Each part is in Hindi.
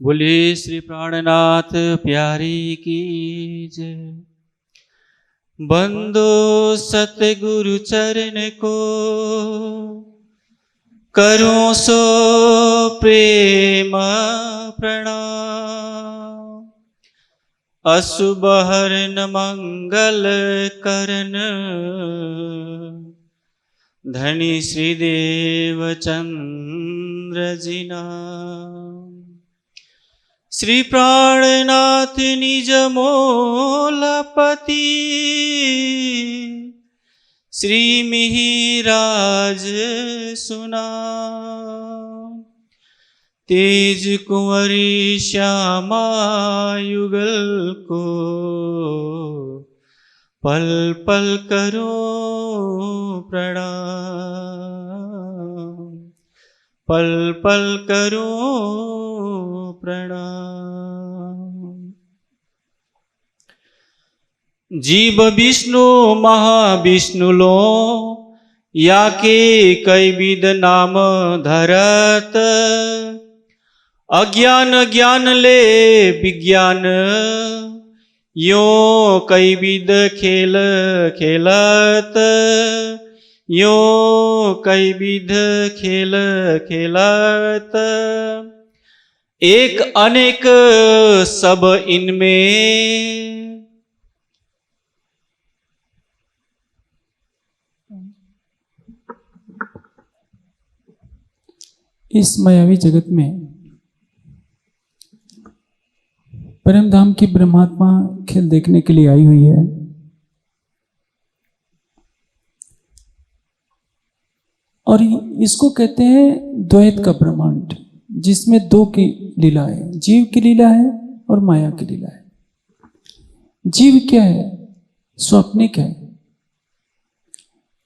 बोले श्री प्राणनाथ प्यारी की जय। बंदो सतगुरु चरण को करूं सो प्रेम प्रणाम। अशुभ हरन मंगल करन धनी श्रीदेव चंद्र जी नाम। श्री प्राणनाथ निज मोलपति श्री मिहिराज सुना। तेज कुंवरी श्यामा युगल को पल पल करो प्रणाम। पल पल करो प्रणाम। जीव विष्णु महाविष्णु लो या के कई विध नाम धरत। अज्ञान ज्ञान ले विज्ञान यो कई विध खेल खेलत। यो कई विध खेल खेलत। एक अनेक सब इनमें इस मायावी जगत में परम धाम की ब्रह्मात्मा खेल देखने के लिए आई हुई है। और इसको कहते हैं द्वैत का ब्रह्मांड, जिसमें दो की लीला है, जीव की लीला है और माया की लीला है। जीव क्या है? स्वप्निक है।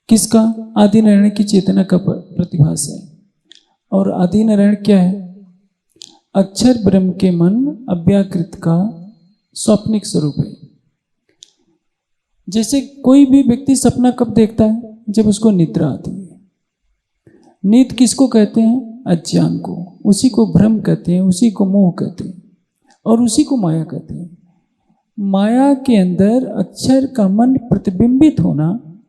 किसका? आदि नारायण की चेतना का प्रतिभास है। और आदि नारायण क्या है? अक्षर ब्रह्म के मन अव्याकृत का स्वप्निक स्वरूप है। जैसे कोई भी व्यक्ति सपना कब देखता है? जब उसको निद्रा आती है। नींद किसको कहते हैं? अज्ञान को। उसी को भ्रम कहते हैं, उसी को मोह कहते हैं और उसी को माया कहते हैं। माया के अंदर अक्षर का मन प्रतिबिंबित होना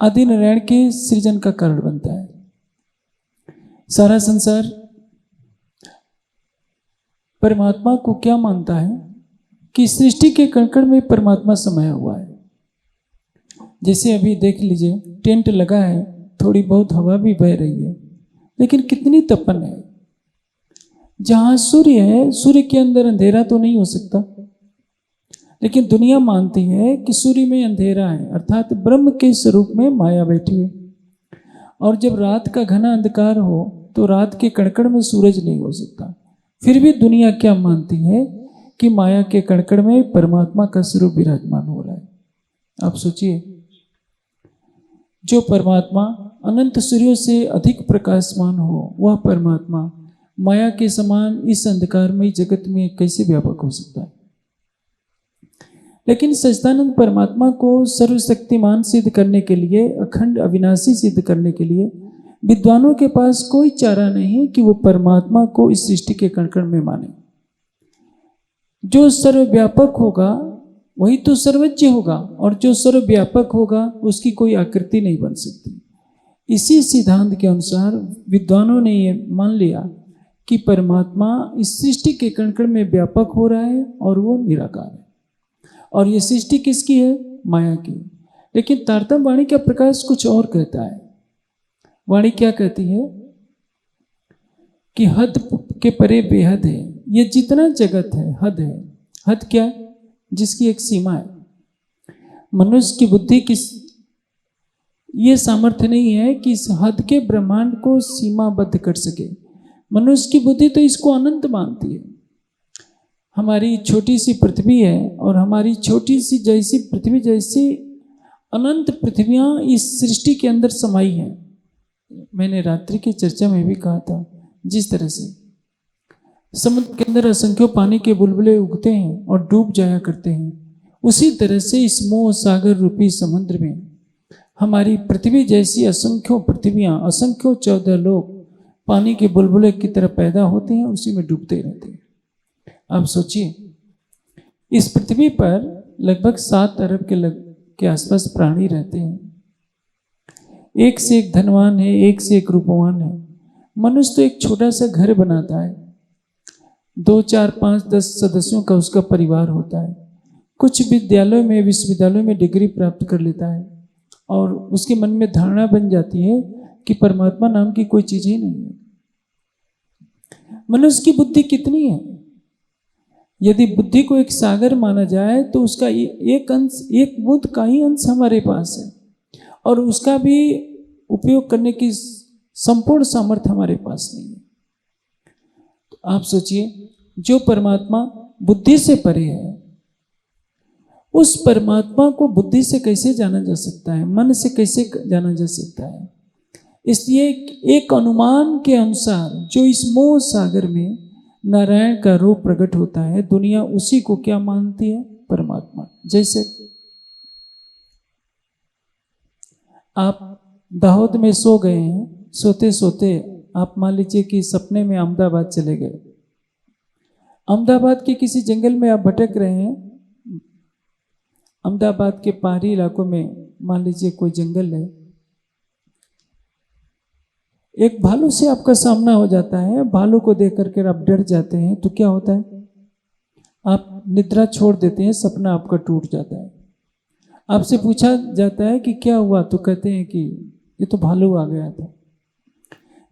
आदि नारायण के सृजन का कारण बनता है। सारा संसार परमात्मा को क्या मानता है कि सृष्टि के कण में परमात्मा समाया हुआ है। जैसे अभी देख लीजिए, टेंट लगा है, थोड़ी बहुत हवा भी बह रही है, लेकिन कितनी तपन है। जहां सूर्य है, सूर्य के अंदर अंधेरा तो नहीं हो सकता, लेकिन दुनिया मानती है कि सूर्य में अंधेरा है, अर्थात ब्रह्म के स्वरूप में माया बैठी है। और जब रात का घना अंधकार हो तो रात के कणकण में सूरज नहीं हो सकता। फिर भी दुनिया क्या मानती है कि माया के कणकण में परमात्मा का स्वरूप विराजमान हो रहा है। आप सोचिए, जो परमात्मा अनंत सूर्यों से अधिक प्रकाशमान हो, वह परमात्मा माया के समान इस अंधकारमय जगत में कैसे व्यापक हो सकता है। लेकिन सच्चिदानंद परमात्मा को सर्वशक्तिमान सिद्ध करने के लिए, अखंड अविनाशी सिद्ध करने के लिए विद्वानों के पास कोई चारा नहीं कि वो परमात्मा को इस सृष्टि के कण में माने। जो सर्वव्यापक होगा वही तो सर्वज्ञ होगा, और जो सर्वव्यापक होगा उसकी कोई आकृति नहीं बन सकती। इसी सिद्धांत के अनुसार विद्वानों ने ये मान लिया कि परमात्मा इस सृष्टि के कण में व्यापक हो रहा है और वो निराकार है। और ये सृष्टि किसकी है? माया की। लेकिन तारतम्य वाणी का प्रकाश कुछ और कहता है। वाणी क्या कहती है कि हद के परे बेहद है। ये जितना जगत है हद है। हद क्या है? जिसकी एक सीमा है। मनुष्य की बुद्धि किस ये सामर्थ्य नहीं है कि इस हद के ब्रह्मांड को सीमाबद्ध कर सके। मनुष्य की बुद्धि तो इसको अनंत मानती है। हमारी छोटी सी पृथ्वी है और हमारी छोटी सी जैसी पृथ्वी जैसी अनंत पृथ्वियां इस सृष्टि के अंदर समाई हैं। मैंने रात्रि की चर्चा में भी कहा था, जिस तरह से समुद्र के अंदर असंख्यों पानी के बुलबुले उगते हैं और डूब जाया करते हैं, उसी तरह से इस मोह सागर रूपी समुद्र में हमारी पृथ्वी जैसी असंख्यों पृथ्वियां, असंख्यों 14 लोक, पानी के बुलबुले की तरह पैदा होते हैं, उसी में डूबते रहते हैं। आप सोचिए, इस पृथ्वी पर लगभग 7 अरब के आसपास प्राणी रहते हैं। एक से एक धनवान है, एक से एक रूपवान है। मनुष्य तो एक छोटा सा घर बनाता है, 2, 4, 5, 10 सदस्यों का उसका परिवार होता है। कुछ विद्यालयों में, विश्वविद्यालयों में डिग्री प्राप्त कर लेता है और उसके मन में धारणा बन जाती है कि परमात्मा नाम की कोई चीज ही नहीं है। मनुष्य की बुद्धि कितनी है? यदि बुद्धि को एक सागर माना जाए तो उसका एक अंश, एक बूंद का ही अंश हमारे पास है और उसका भी उपयोग करने की संपूर्ण सामर्थ्य हमारे पास नहीं है। तो आप सोचिए, जो परमात्मा बुद्धि से परे है, उस परमात्मा को बुद्धि से कैसे जाना जा सकता है, मन से कैसे जाना जा सकता है? इसलिए एक अनुमान के अनुसार जो इस मोह सागर में नारायण का रूप प्रकट होता है, दुनिया उसी को क्या मानती है? परमात्मा। जैसे आप दाहोद में सो गए हैं, सोते सोते आप मान लीजिए कि सपने में अहमदाबाद चले गए। अहमदाबाद के किसी जंगल में आप भटक रहे हैं। अहमदाबाद के पहाड़ी इलाकों में मान लीजिए कोई जंगल है, एक भालू से आपका सामना हो जाता है। भालू को देख करके आप डर जाते हैं, तो क्या होता है? आप निद्रा छोड़ देते हैं, सपना आपका टूट जाता है। आपसे पूछा जाता है कि क्या हुआ, तो कहते हैं कि ये तो भालू आ गया था।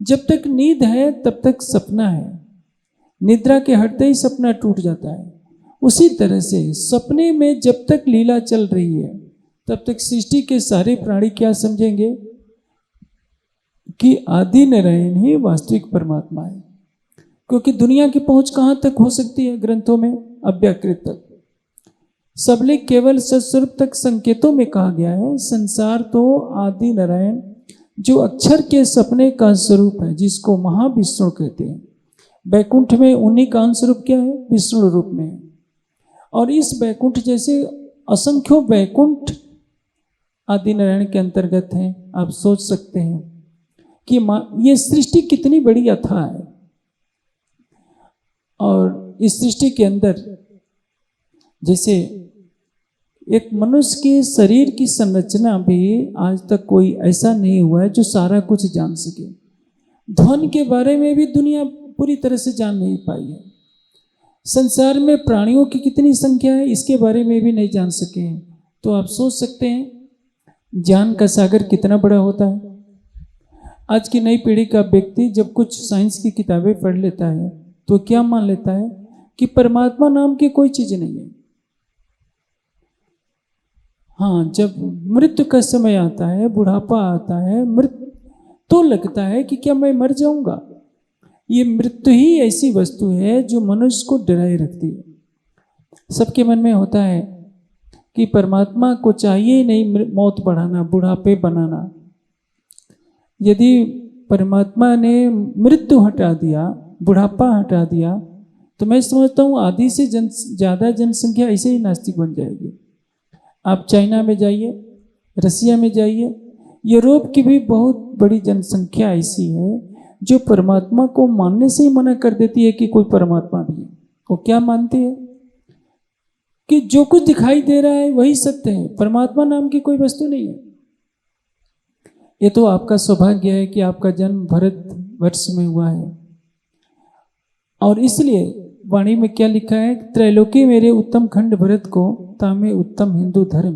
जब तक नींद है तब तक सपना है, निद्रा के हटते ही सपना टूट जाता है। उसी तरह से सपने में जब तक लीला चल रही है तब तक सृष्टि के सारे प्राणी क्या समझेंगे कि आदि नारायण ही वास्तविक परमात्मा है। क्योंकि दुनिया की पहुंच कहां तक हो सकती है? ग्रंथों में अव्याकृत तक, सबले केवल सत्स्वरूप तक संकेतों में कहा गया है। संसार तो आदि नारायण जो अक्षर के सपने का स्वरूप है, जिसको महाविष्णु कहते हैं। बैकुंठ में उन्हीं का अंशरूप क्या है? विष्णु रूप में है। और इस बैकुंठ जैसे असंख्यों बैकुंठ आदि नारायण के अंतर्गत हैं। आप सोच सकते हैं कि ये सृष्टि कितनी बड़ी अथाह है। और इस सृष्टि के अंदर जैसे एक मनुष्य के शरीर की संरचना भी आज तक कोई ऐसा नहीं हुआ है जो सारा कुछ जान सके। ध्वनि के बारे में भी दुनिया पूरी तरह से जान नहीं पाई है। संसार में प्राणियों की कितनी संख्या है, इसके बारे में भी नहीं जान सके हैं। तो आप सोच सकते हैं ज्ञान का सागर कितना बड़ा होता है। आज की नई पीढ़ी का व्यक्ति जब कुछ साइंस की किताबें पढ़ लेता है तो क्या मान लेता है कि परमात्मा नाम की कोई चीज नहीं है। हाँ, जब मृत्यु का समय आता है, बुढ़ापा आता है, तो लगता है कि क्या मैं मर जाऊंगा। ये मृत्यु ही ऐसी वस्तु है जो मनुष्य को डराए रखती है। सबके मन में होता है कि परमात्मा को चाहिए ही नहीं मौत बढ़ाना, बुढ़ापे बनाना। यदि परमात्मा ने मृत्यु हटा दिया, बुढ़ापा हटा दिया, तो मैं समझता हूँ आधी से ज़्यादा जनसंख्या ऐसे ही नास्तिक बन जाएगी। आप चाइना में जाइए, रसिया में जाइए, यूरोप की भी बहुत बड़ी जनसंख्या ऐसी है जो परमात्मा को मानने से ही मना कर देती है कि कोई परमात्मा भी है। वो क्या मानती है कि जो कुछ दिखाई दे रहा है वही सत्य है, परमात्मा नाम की कोई वस्तु नहीं है। ये तो आपका सौभाग्य है कि आपका जन्म भारत वर्ष में हुआ है। और इसलिए वाणी में क्या लिखा है? त्रैलोकी मेरे उत्तम खंड भरत को, तामे उत्तम हिंदू धर्म।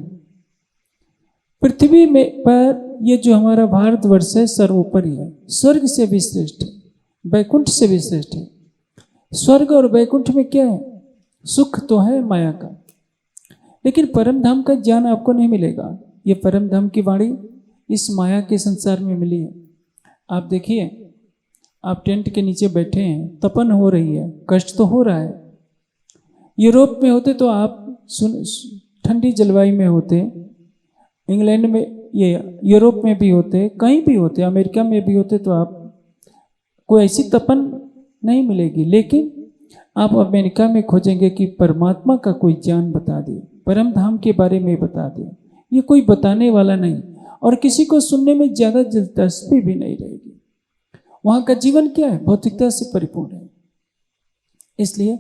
पृथ्वी में पर ये जो हमारा भारतवर्ष है सर्वोपरि है, स्वर्ग से भी श्रेष्ठ है, बैकुंठ से भी श्रेष्ठ है। स्वर्ग और बैकुंठ में क्या है? सुख तो है माया का, लेकिन परम धाम का ज्ञान आपको नहीं मिलेगा। ये परम धाम की वाणी इस माया के संसार में मिली है। आप देखिए, आप टेंट के नीचे बैठे हैं, तपन हो रही है, कष्ट तो हो रहा है। यूरोप में होते तो आप ठंडी जलवायु में होते, इंग्लैंड में, ये यूरोप में भी होते, कहीं भी होते, अमेरिका में भी होते, तो आप कोई ऐसी तपन नहीं मिलेगी। लेकिन आप अमेरिका में खोजेंगे कि परमात्मा का कोई ज्ञान बता दे, परम धाम के बारे में बता दे। ये कोई बताने वाला नहीं, और किसी को सुनने में ज़्यादा दिलचस्पी भी नहीं रहेगी। वहां का जीवन क्या है? भौतिकता से परिपूर्ण है। इसलिए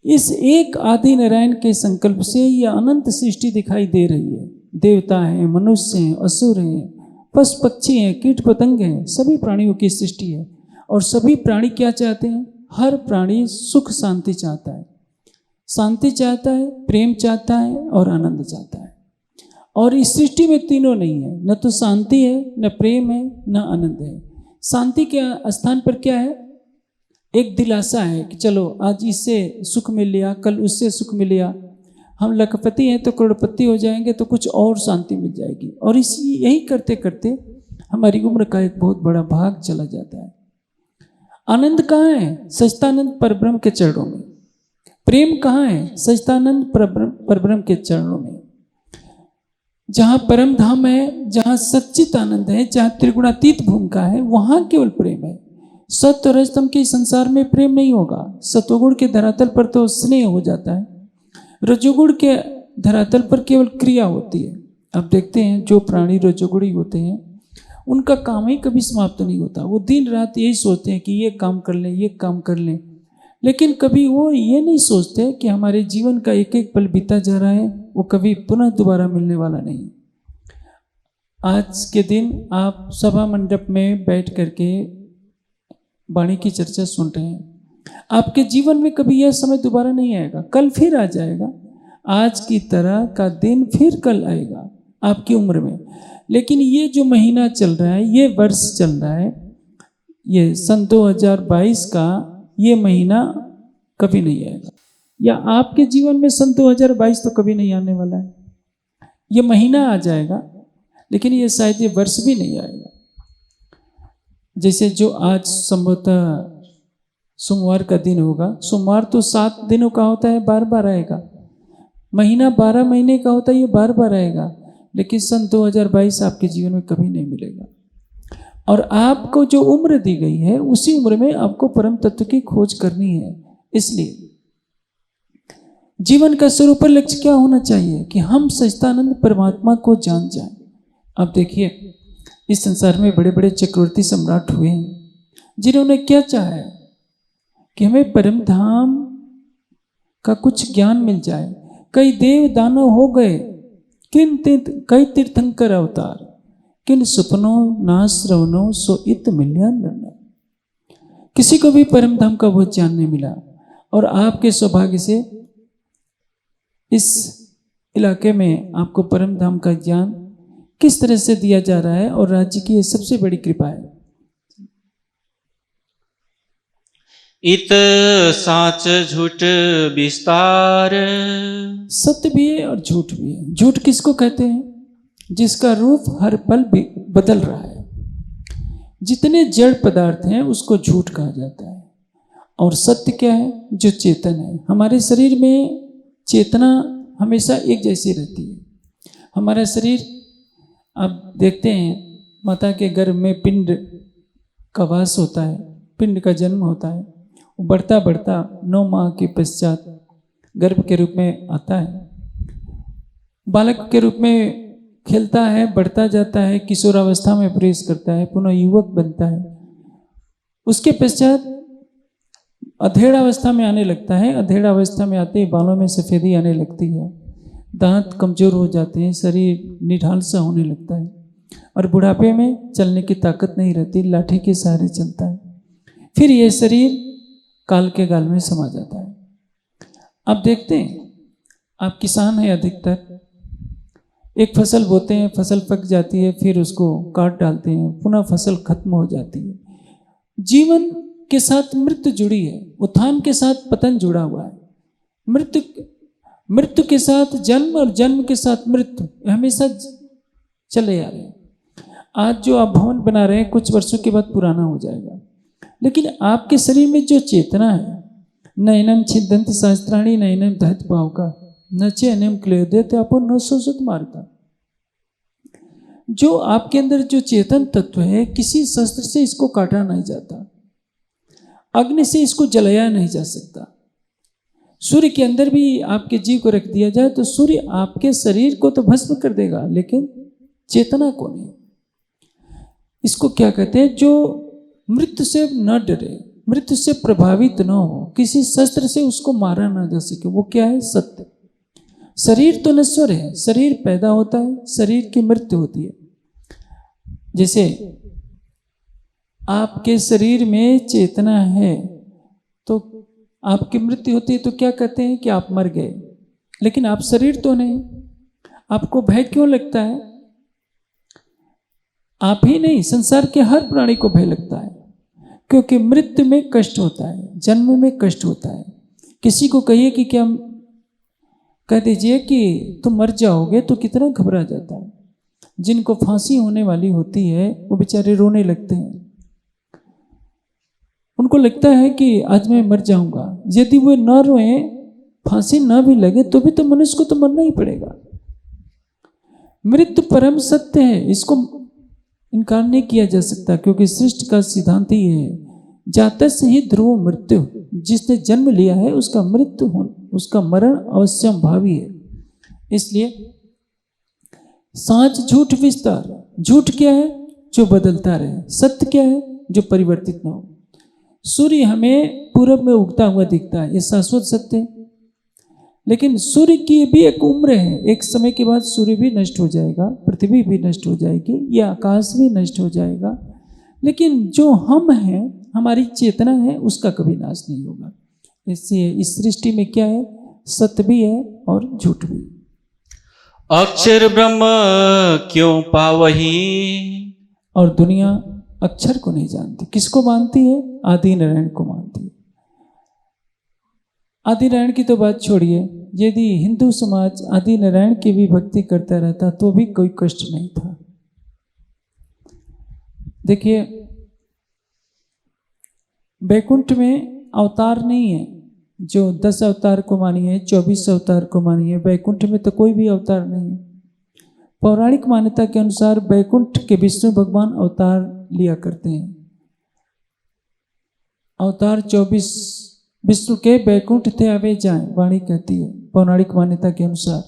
इस एक आदि नारायण के संकल्प से यह अनंत सृष्टि दिखाई दे रही है। देवता हैं, मनुष्य हैं, असुर हैं, पशु पक्षी हैं, कीट पतंग हैं, सभी प्राणियों की सृष्टि है। और सभी प्राणी क्या चाहते हैं? हर प्राणी सुख शांति चाहता है, शांति चाहता है, प्रेम चाहता है और आनंद चाहता है। और इस सृष्टि में तीनों नहीं है, न तो शांति है, न प्रेम है, न आनंद है। शांति के स्थान पर क्या है? एक दिलासा है कि चलो आज इससे सुख मिल लिया, कल उससे सुख मिल लिया, हम लखपति हैं तो करोड़पति हो जाएंगे तो कुछ और शांति मिल जाएगी। और इसी यही करते करते हमारी उम्र का एक बहुत बड़ा भाग चला जाता है। आनंद कहाँ है? सच्चिदानंद परब्रह्म के चरणों में। प्रेम कहाँ है? सच्चिदानंद परब्रह्म के चरणों में। जहाँ परम धाम है, जहाँ सच्चित आनंद है, जहाँ त्रिगुणातीत भूमिका है, वहाँ केवल प्रेम है। सत्य और रजतम के संसार में प्रेम नहीं होगा। सत्वगुण के धरातल पर तो स्नेह हो जाता है, रजोगुण के धरातल पर केवल क्रिया होती है। अब देखते हैं जो प्राणी रजोगुणी होते हैं उनका काम ही कभी समाप्त नहीं होता। वो दिन रात यही सोचते हैं कि ये काम कर लें, ये काम कर लें, लेकिन कभी वो ये नहीं सोचते कि हमारे जीवन का एक एक पल बीता जा रहा है, वो कभी पुनः दोबारा मिलने वाला नहीं। आज के दिन आप सभा मंडप में बैठ करके वाणी की चर्चा सुन रहे हैं। आपके जीवन में कभी यह समय दोबारा नहीं आएगा, कल फिर आ जाएगा। आज की तरह का दिन फिर कल आएगा आपकी उम्र में। लेकिन ये जो महीना चल रहा है, ये वर्ष चल रहा है, ये सन 2022 का ये महीना कभी नहीं आएगा। या आपके जीवन में सन 2022 तो कभी नहीं आने वाला है। ये महीना आ जाएगा लेकिन ये शायद ये वर्ष भी नहीं आएगा। जैसे जो आज संभवतः सोमवार का दिन होगा, सोमवार तो 7 दिनों का होता है, बार बार आएगा। महीना 12 महीने का होता है, ये बार बार आएगा। लेकिन सन 2022 आपके जीवन में कभी नहीं मिलेगा। और आपको जो उम्र दी गई है उसी उम्र में आपको परम तत्व की खोज करनी है। इसलिए जीवन का सर्वोपरि लक्ष्य क्या होना चाहिए? कि हम सच्चिदानंद परमात्मा को जान जाएं। अब देखिए इस संसार में बड़े बड़े चक्रवर्ती सम्राट हुए हैं जिन्होंने क्या चाहा है कि हमें परम धाम का कुछ ज्ञान मिल जाए। कई देव दानव हो गए, कई तीर्थंकर अवतार, किन सपनों नाश रवनो सो इत मिल्या नर। किसी को भी परम धाम का बहुत ज्ञान नहीं मिला। और आपके सौभाग्य से इस इलाके में आपको परम धाम का ज्ञान किस तरह से दिया जा रहा है, और राज्य की ये सबसे बड़ी कृपा है। इत साच झूठ विस्तार। सत्य भी है और झूठ भी है। झूठ किसको कहते हैं? जिसका रूप हर पल बदल रहा है। जितने जड़ पदार्थ हैं उसको झूठ कहा जाता है। और सत्य क्या है? जो चेतन है। हमारे शरीर में चेतना हमेशा एक जैसी रहती है। हमारा शरीर, आप देखते हैं माता के गर्भ में पिंड का वास होता है, पिंड का जन्म होता है। वो बढ़ता बढ़ता 9 माह के पश्चात गर्भ के रूप में आता है, बालक के रूप में खेलता है, बढ़ता जाता है, किशोरावस्था में प्रवेश करता है, पुनः युवक बनता है। उसके पश्चात अधेड़ावस्था में आने लगता है। अधेड़ावस्था में आते ही बालों में सफ़ेदी आने लगती है, दांत कमजोर हो जाते हैं, शरीर निढाल सा होने लगता है, और बुढ़ापे में चलने की ताकत नहीं रहती, लाठी के सहारे चलता है। फिर यह शरीर काल के गाल में समा जाता है। अब देखते हैं, आप किसान हैं, अधिकतर एक फसल बोते हैं, फसल पक जाती है, फिर उसको काट डालते हैं, पुनः फसल खत्म हो जाती है। जीवन के साथ मृत्यु जुड़ी है, उत्थान के साथ पतन जुड़ा हुआ है। मृत्यु के साथ जन्म और जन्म के साथ मृत्यु हमेशा चले आ रहे हैं। आज जो आप भवन बना रहे हैं कुछ वर्षों के बाद पुराना हो जाएगा, लेकिन आपके शरीर में जो चेतना है, नयनम छिदंत शास्त्राणी नयनम दहत पावका न चैनम क्लेदते अपो न सोसत मारता। जो आपके अंदर जो चेतन तत्व है, किसी शस्त्र से इसको काटा नहीं जाता, अग्नि से इसको जलाया नहीं जा सकता। सूर्य के अंदर भी आपके जीव को रख दिया जाए तो सूर्य आपके शरीर को तो भस्म कर देगा, लेकिन चेतना को नहीं। इसको क्या कहते हैं? जो मृत्यु से न डरे, मृत्यु से प्रभावित न हो, किसी शस्त्र से उसको मारा ना जा सके। वो क्या है? सत्य। शरीर तो नश्वर है, शरीर पैदा होता है, शरीर की मृत्यु होती है। जैसे आपके शरीर में चेतना है तो आपकी मृत्यु होती है तो क्या कहते हैं कि आप मर गए, लेकिन आप शरीर तो नहीं। आपको भय क्यों लगता है? आप ही नहीं, संसार के हर प्राणी को भय लगता है, क्योंकि मृत्यु में कष्ट होता है, जन्म में कष्ट होता है। किसी को कहिए कि क्या कह दीजिए कि तुम मर जाओगे तो कितना घबरा जाता है। जिनको फांसी होने वाली होती है वो बेचारे रोने लगते हैं, उनको लगता है कि आज मैं मर जाऊंगा। यदि वो न रोए, फांसी न भी लगे तो भी तो मनुष्य को तो मरना ही पड़ेगा। मृत्यु परम सत्य है, इसको इनकार नहीं किया जा सकता, क्योंकि सृष्टि का सिद्धांत ही है जातः से ही ध्रुव मृत्यु। जिसने जन्म लिया है उसका मृत्यु हो, उसका मरण अवश्यंभावी है। इसलिए सांच झूठ विस्तार। झूठ क्या है? जो बदलता रहे। सत्य क्या है? जो परिवर्तित न हो। सूर्य हमें पूरब में उगता हुआ दिखता है, ये शाश्वत सत्य है। लेकिन सूर्य की भी एक उम्र है, एक समय के बाद सूर्य भी नष्ट हो जाएगा, पृथ्वी भी नष्ट हो जाएगी, यह आकाश भी नष्ट हो जाएगा। लेकिन जो हम हैं, हमारी चेतना है, उसका कभी नाश नहीं होगा। इसलिए इस सृष्टि में क्या है? सत्य भी है और झूठ भी। अक्षर ब्रह्म क्यों पावही। और दुनिया अक्षर को नहीं जानती। किसको मानती है? आदि नारायण को मानती है। आदि नारायण की तो बात छोड़िए, यदि हिंदू समाज आदि नारायण की भी भक्ति करता रहता तो भी कोई कष्ट नहीं था। देखिए, वैकुंठ में अवतार नहीं है जो 10 अवतार को मानिए, 24 अवतार को मानिए। वैकुंठ में तो कोई भी अवतार नहीं है। पौराणिक मान्यता के अनुसार वैकुंठ के विष्णु भगवान अवतार लिया करते हैं। अवतार 24 विष्णु के वैकुंठ थे आवे जाएं, वाणी कहती है पौराणिक मान्यता के अनुसार।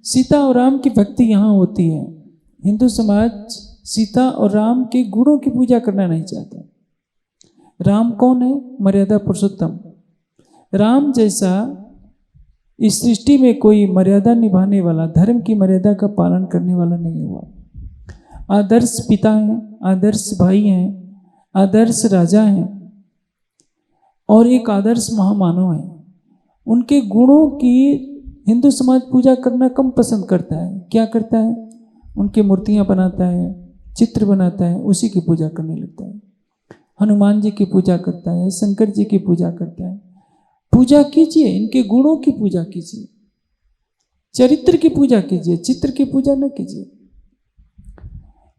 सीता और राम की भक्ति यहाँ होती है। हिंदू समाज सीता और राम के गुणों की पूजा करना नहीं चाहता। राम कौन है? मर्यादा पुरुषोत्तम। राम जैसा इस सृष्टि में कोई मर्यादा निभाने वाला, धर्म की मर्यादा का पालन करने वाला नहीं हुआ। आदर्श पिता हैं, आदर्श भाई हैं, आदर्श राजा हैं और एक आदर्श महामानव है। उनके गुणों की हिंदू समाज पूजा करना कम पसंद करता है। क्या करता है? उनकी मूर्तियां बनाता है, चित्र बनाता है, उसी की पूजा करने लगता है। हनुमान जी की पूजा करता है, शंकर जी की पूजा करता है। पूजा कीजिए, इनके गुणों की पूजा कीजिए, चरित्र की पूजा कीजिए, चित्र की पूजा न कीजिए।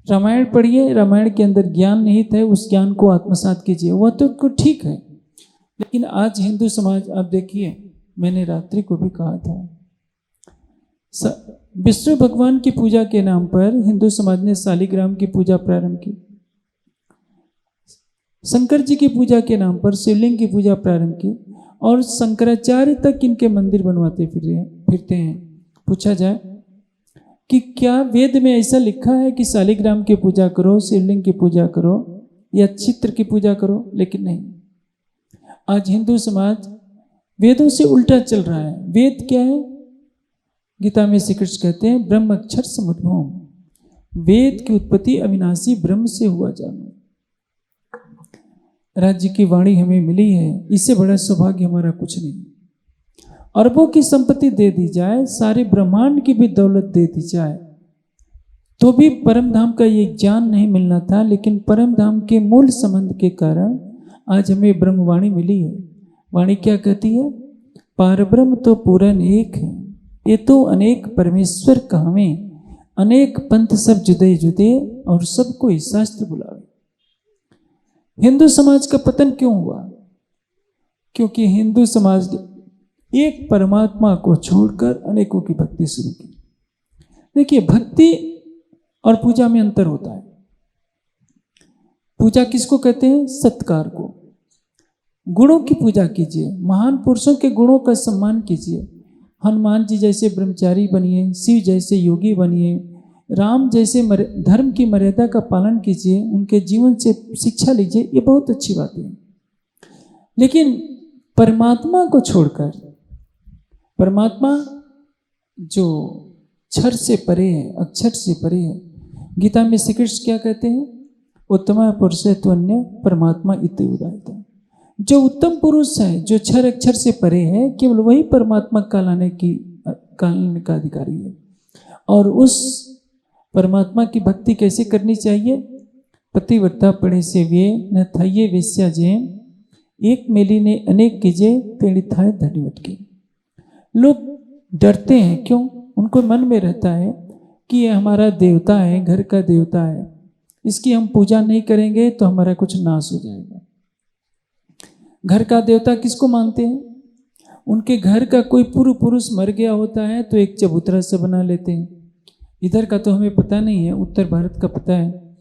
रामायण पढ़िए, रामायण के अंदर ज्ञान निहित है, उस ज्ञान को आत्मसात कीजिए, वह तो ठीक है। लेकिन आज हिंदू समाज, आप देखिए, मैंने रात्रि को भी कहा था, विष्णु भगवान की पूजा के नाम पर हिंदू समाज ने शालिग्राम की पूजा प्रारंभ की। शंकर जी की पूजा के नाम पर शिवलिंग की पूजा प्रारंभ की और शंकराचार्य तक इनके मंदिर बनवाते फिरते हैं। पूछा जाए कि क्या वेद में ऐसा लिखा है कि शालिग्राम की पूजा करो, शिवलिंग की पूजा करो या चित्र की पूजा करो? लेकिन नहीं। आज हिंदू समाज वेदों से उल्टा चल रहा है। वेद क्या है? गीता में श्री कृष्ण कहते हैं ब्रह्म अक्षर समुद्भवम्। वेद की उत्पत्ति अविनाशी ब्रह्म से हुआ जानो। राज्य की वाणी हमें मिली है, इससे बड़ा सौभाग्य हमारा कुछ नहीं। अरबों की संपत्ति दे दी जाए, सारे ब्रह्मांड की भी दौलत दे दी जाए, तो भी परम धाम का ये ज्ञान नहीं मिलना था। लेकिन परम धाम के मूल संबंध के कारण आज हमें ब्रह्मवाणी मिली है। वाणी क्या कहती है? पारब्रह्म तो पूरन एक है, ये तो अनेक परमेश्वर कहावे, अनेक पंथ सब जुदे जुदे और सबको ही शास्त्र बुलावे। हिंदू समाज का पतन क्यों हुआ? क्योंकि हिंदू समाज ने एक परमात्मा को छोड़कर अनेकों की भक्ति शुरू की। देखिए, भक्ति और पूजा में अंतर होता है। पूजा किसको कहते हैं? सत्कार को। गुणों की पूजा कीजिए, महान पुरुषों के गुणों का सम्मान कीजिए। हनुमान जी जैसे ब्रह्मचारी बनिए, शिव जैसे योगी बनिए, राम जैसे धर्म की मर्यादा का पालन कीजिए, उनके जीवन से शिक्षा लीजिए, ये बहुत अच्छी बात है। लेकिन परमात्मा को छोड़कर, परमात्मा जो क्षर से परे है, अक्षर से परे है, गीता में श्री कृष्ण क्या कहते हैं? उत्तम पुरुष त्वन्य परमात्मा इति उदाहृत। जो उत्तम पुरुष है, जो क्षर अक्षर से परे है, केवल वही परमात्मा कहलाने का अधिकारी है। और उस परमात्मा की भक्ति कैसे करनी चाहिए? पतिव्रता पड़े से वे न थाइये वेश्या जेम, एक मेली ने अनेक कीजे तेड़ी थाए धड़ीवट की। लोग डरते हैं, क्यों? उनको मन में रहता है कि ये हमारा देवता है, घर का देवता है, इसकी हम पूजा नहीं करेंगे तो हमारा कुछ नाश हो जाएगा। घर का देवता किसको मानते हैं? उनके घर का कोई पूर्व पुरुष मर गया होता है तो एक चबूतरा से बना लेते हैं। इधर का तो हमें पता नहीं है, उत्तर भारत का पता है।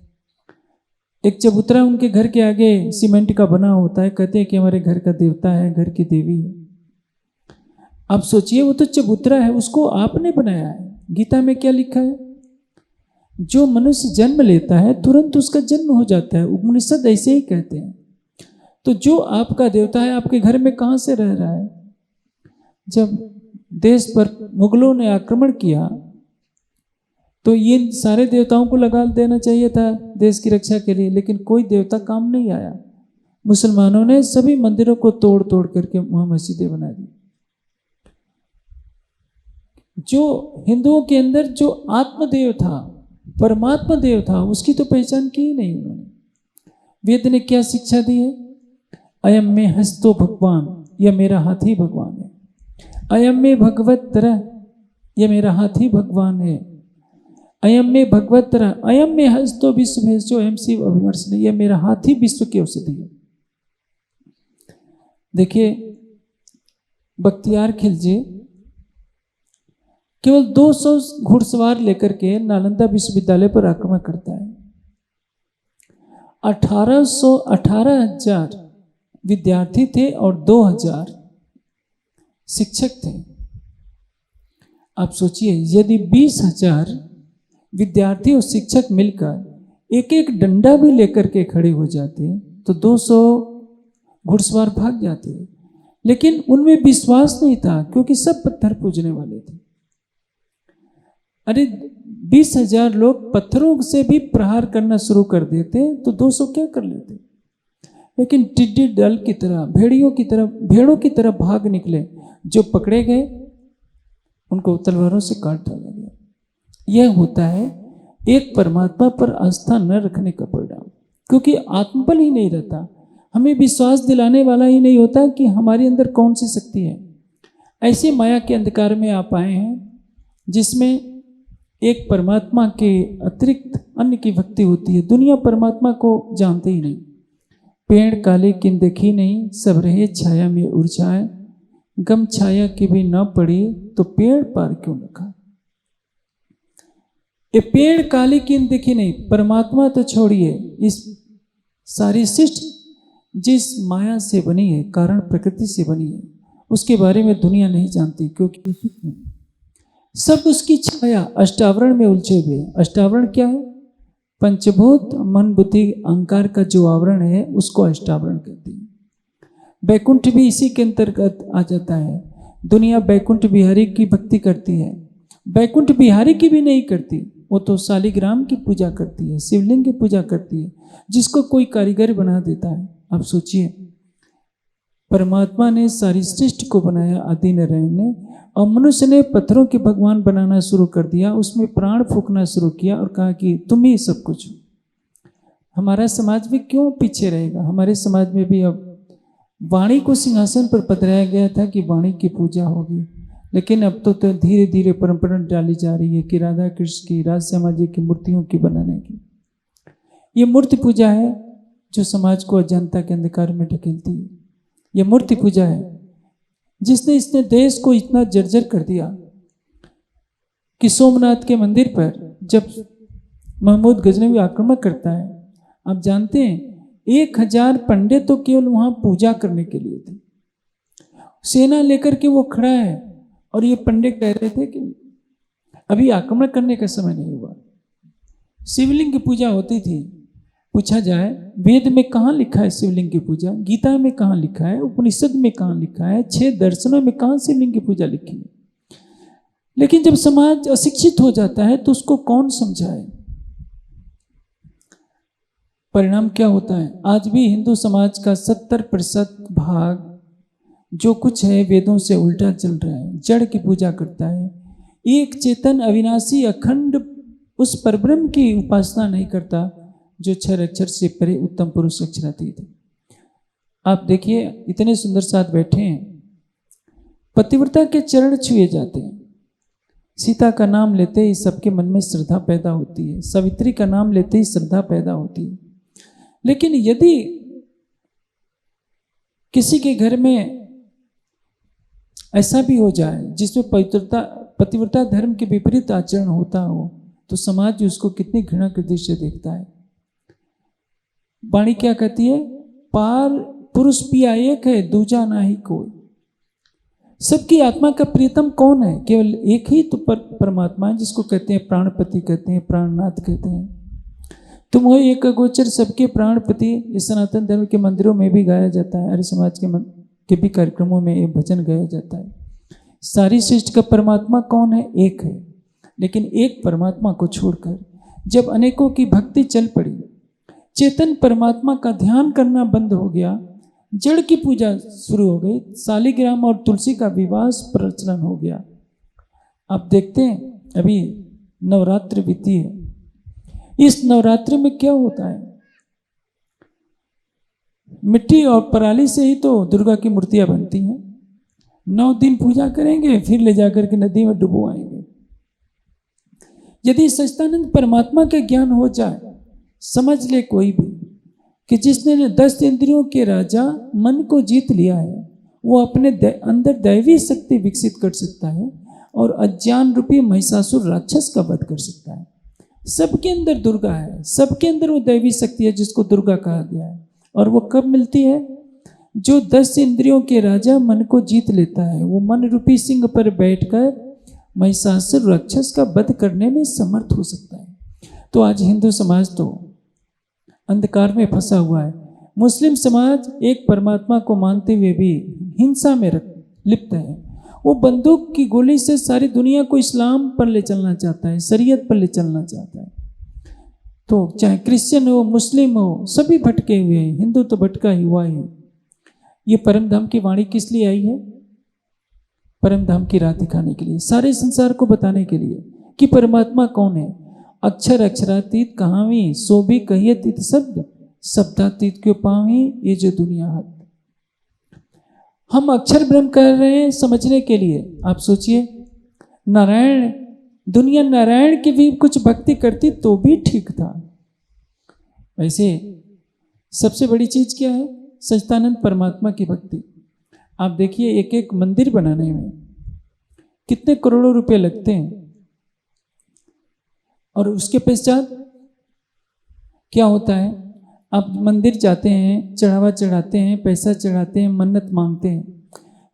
एक चबूतरा उनके घर के आगे सीमेंट का बना होता है, कहते हैं कि हमारे घर का देवता है, घर की देवी है। आप सोचिए, वो तो चबूतरा है, उसको आपने बनाया है। गीता में क्या लिखा है? जो मनुष्य जन्म लेता है तुरंत उसका जन्म हो जाता है, उपनिषद ऐसे ही कहते हैं। तो जो आपका देवता है आपके घर में कहाँ से रह रहा है? जब देश पर मुगलों ने आक्रमण किया तो ये सारे देवताओं को लगा देना चाहिए था देश की रक्षा के लिए, लेकिन कोई देवता काम नहीं आया। मुसलमानों ने सभी मंदिरों को तोड़ तोड़ करके वहां मस्जिदें बना दी। जो हिंदुओं के अंदर जो आत्मदेव था, परमात्मा देव था, उसकी तो पहचान की ही नहीं उन्होंने। वेद ने क्या शिक्षा दी है? अयम में हस्तो भगवान, यह मेरा हाथी भगवान है। अयम में भगवत तरह, यह मेरा हाथी भगवान है। अयम में भगवत तरह, अयम में हस्तो विश्व भेजो एम शिव अभिमर्श ने, यह मेरा हाथी विश्व की औषधि है। देखिए, बख्तियार खिलजी केवल 200 घुड़सवार लेकर के नालंदा विश्वविद्यालय पर आक्रमण करता है। 18,000 विद्यार्थी थे और 2,000 शिक्षक थे। आप सोचिए, यदि 20,000 विद्यार्थी और शिक्षक मिलकर एक एक डंडा भी लेकर के खड़े हो जाते तो 200 घुड़सवार भाग जाते। लेकिन उनमें विश्वास नहीं था, क्योंकि सब पत्थर पूजने वाले थे। अरे 20,000 लोग पत्थरों से भी प्रहार करना शुरू कर देते तो 200 क्या कर लेते? लेकिन टिड्डी दल की तरह, भेड़ों की तरह भाग निकले। जो पकड़े गए उनको तलवारों से काट डाला गया। यह होता है एक परमात्मा पर आस्था न रखने का परिणाम, क्योंकि आत्मबल ही नहीं रहता। हमें विश्वास दिलाने वाला ही नहीं होता कि हमारे अंदर कौन सी शक्ति है। ऐसे माया के अंधकार में आप आए हैं जिसमें एक परमात्मा के अतिरिक्त अन्य की भक्ति होती है। दुनिया परमात्मा को जानते ही नहीं। पेड़ काले किन देखी नहीं, सब रहे छाया में उर्जाए, गम छाया की भी न पड़ी तो पेड़ पार क्यों न खा। ये पेड़ काले किन देखी नहीं, परमात्मा तो छोड़िए, इस सारी सृष्टि जिस माया से बनी है, कारण प्रकृति से बनी है, उसके बारे में दुनिया नहीं जानती, क्योंकि सब उसकी छाया अष्टावरण में उलझे हुए। अष्टावरण क्या है? पंचभूत मन बुद्धि अहंकार का जो आवरण है उसको अष्टावरण कहते हैं। बैकुंठ भी इसी के अंतर्गत आ जाता है। दुनिया बैकुंठ बिहारी की भक्ति करती है, बैकुंठ बिहारी की भी नहीं करती। वो तो शालिग्राम की पूजा करती है, शिवलिंग की पूजा करती है, जिसको कोई कारीगर बना देता है। आप सोचिए, परमात्मा ने सारी सृष्टि को बनाया आदि नारायण ने, और मनुष्य ने पत्थरों के भगवान बनाना शुरू कर दिया, उसमें प्राण फूकना शुरू किया और कहा कि तुम ही सब कुछ। हमारा समाज भी क्यों पीछे रहेगा? हमारे समाज में भी अब वाणी को सिंहासन पर पधराया गया था कि वाणी की पूजा होगी, लेकिन अब तो धीरे धीरे परंपरा डाली जा रही है कि राधा कृष्ण की, राज समाजी की मूर्तियों की बनाने की। ये मूर्ति पूजा है जो समाज को अज्ञानता के अंधकार में ढकेलती है। ये मूर्ति पूजा है जिसने इसने देश को इतना जर्जर कर दिया कि सोमनाथ के मंदिर पर जब महमूद गजनवी आक्रमण करता है, आप जानते हैं 1,000 पंडित तो केवल वहां पूजा करने के लिए थे। सेना लेकर के वो खड़ा है और ये पंडित कह रहे थे कि अभी आक्रमण करने का समय नहीं हुआ, शिवलिंग की पूजा होती थी। पूछा जाए वेद में कहाँ लिखा है शिवलिंग की पूजा, गीता में कहाँ लिखा है, उपनिषद में कहाँ लिखा है, 6 दर्शनों में कहाँ शिवलिंग की पूजा लिखी है। लेकिन जब समाज अशिक्षित हो जाता है तो उसको कौन समझाए। परिणाम क्या होता है, आज भी हिंदू समाज का 70% भाग जो कुछ है वेदों से उल्टा चल रहा है, जड़ की पूजा करता है, एक चेतन अविनाशी अखंड उस परब्रह्म की उपासना नहीं करता जो 6 अक्षर से परे उत्तम पुरुष अक्षरातीत है। आप देखिए इतने सुंदर साथ बैठे हैं, पतिव्रता के चरण छुए जाते हैं, सीता का नाम लेते ही सबके मन में श्रद्धा पैदा होती है, सावित्री का नाम लेते ही श्रद्धा पैदा होती है। लेकिन यदि किसी के घर में ऐसा भी हो जाए जिसमें पतिव्रता धर्म के विपरीत आचरण होता हो तो समाज उसको कितनी घृणा के दृष्टि से देखता है। वाणी क्या कहती है, पार पुरुष पिया एक है दूजा ना ही कोई। सबकी आत्मा का प्रियतम कौन है, केवल एक ही तो परमात्मा है जिसको कहते हैं प्राणपति, कहते हैं प्राणनाथ कहते हैं। तुम हो एक अगोचर सबके प्राणपति, इस सनातन धर्म के मंदिरों में भी गाया जाता है, आर्य समाज के भी कार्यक्रमों में ये भजन गाया जाता है। सारी सृष्टि का परमात्मा कौन है, एक है। लेकिन एक परमात्मा को छोड़कर जब अनेकों की भक्ति चल पड़ी, चेतन परमात्मा का ध्यान करना बंद हो गया, जड़ की पूजा शुरू हो गई, शालिग्राम और तुलसी का विवाह प्रचलन हो गया। आप देखते हैं अभी नवरात्र बीती है, इस नवरात्रि में क्या होता है, मिट्टी और पराली से ही तो दुर्गा की मूर्तियां बनती हैं। 9 दिन पूजा करेंगे, फिर ले जाकर के नदी में डुबोएंगे। यदि सच्चिदानंद परमात्मा का ज्ञान हो जाए, समझ ले कोई भी कि जिसने 10 इंद्रियों के राजा मन को जीत लिया है, वो अपने अंदर दैवी शक्ति विकसित कर सकता है और अज्ञान रूपी महिषासुर राक्षस का वध कर सकता है। सबके अंदर दुर्गा है, सबके अंदर वो दैवी शक्ति है जिसको दुर्गा कहा गया है। और वो कब मिलती है, जो 10 इंद्रियों के राजा मन को जीत लेता है, वो मन रूपी सिंह पर बैठकर महिषासुर राक्षस का वध करने में समर्थ हो सकता है। तो आज हिंदू समाज तो अंधकार में फंसा हुआ है। मुस्लिम समाज एक परमात्मा को मानते हुए भी हिंसा में लिप्त है। वो बंदूक की गोली से सारी दुनिया को इस्लाम पर ले चलना चाहता है, शरीयत पर ले चलना चाहता है। तो चाहे क्रिश्चियन हो, मुस्लिम हो, सभी भटके हुए हैं। हिंदू तो भटका ही हुआ है। ये परम धाम की वाणी किस लिए आई है, परम धाम की राह दिखाने के लिए, सारे संसार को बताने के लिए कि परमात्मा कौन है। अक्षर अक्षरातीत कहावी, सो भी कहिए तीत शब्द, शब्दातीत क्यों पावी ये जो दुनिया है। हम अक्षर ब्रह्म कर रहे हैं समझने के लिए। आप सोचिए, नारायण, दुनिया नारायण की भी कुछ भक्ति करती तो भी ठीक था। वैसे सबसे बड़ी चीज क्या है, सच्चिदानंद परमात्मा की भक्ति। आप देखिए एक एक मंदिर बनाने में कितने करोड़ों रुपए लगते हैं, और उसके पश्चात क्या होता है, आप मंदिर जाते हैं, चढ़ावा चढ़ाते हैं, पैसा चढ़ाते हैं, मन्नत मांगते हैं।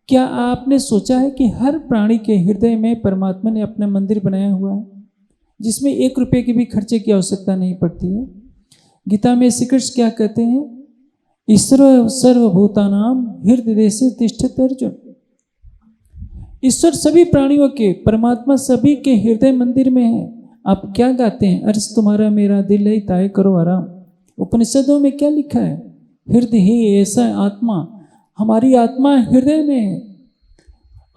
क्या आपने सोचा है कि हर प्राणी के हृदय में परमात्मा ने अपना मंदिर बनाया हुआ है, जिसमें 1 रुपये की भी खर्चे की आवश्यकता नहीं पड़ती है। गीता में श्री कृष्ण क्या कहते हैं, ईश्वर सर्वभूतानां हृदय देशे तिष्ठति अर्जुन। ईश्वर सभी प्राणियों के, परमात्मा सभी के हृदय मंदिर में है। आप क्या गाते हैं, अर्ज तुम्हारा मेरा दिल है ताए करो आराम। उपनिषदों में क्या लिखा है, हृदय ही ऐसा आत्मा, हमारी आत्मा हृदय में है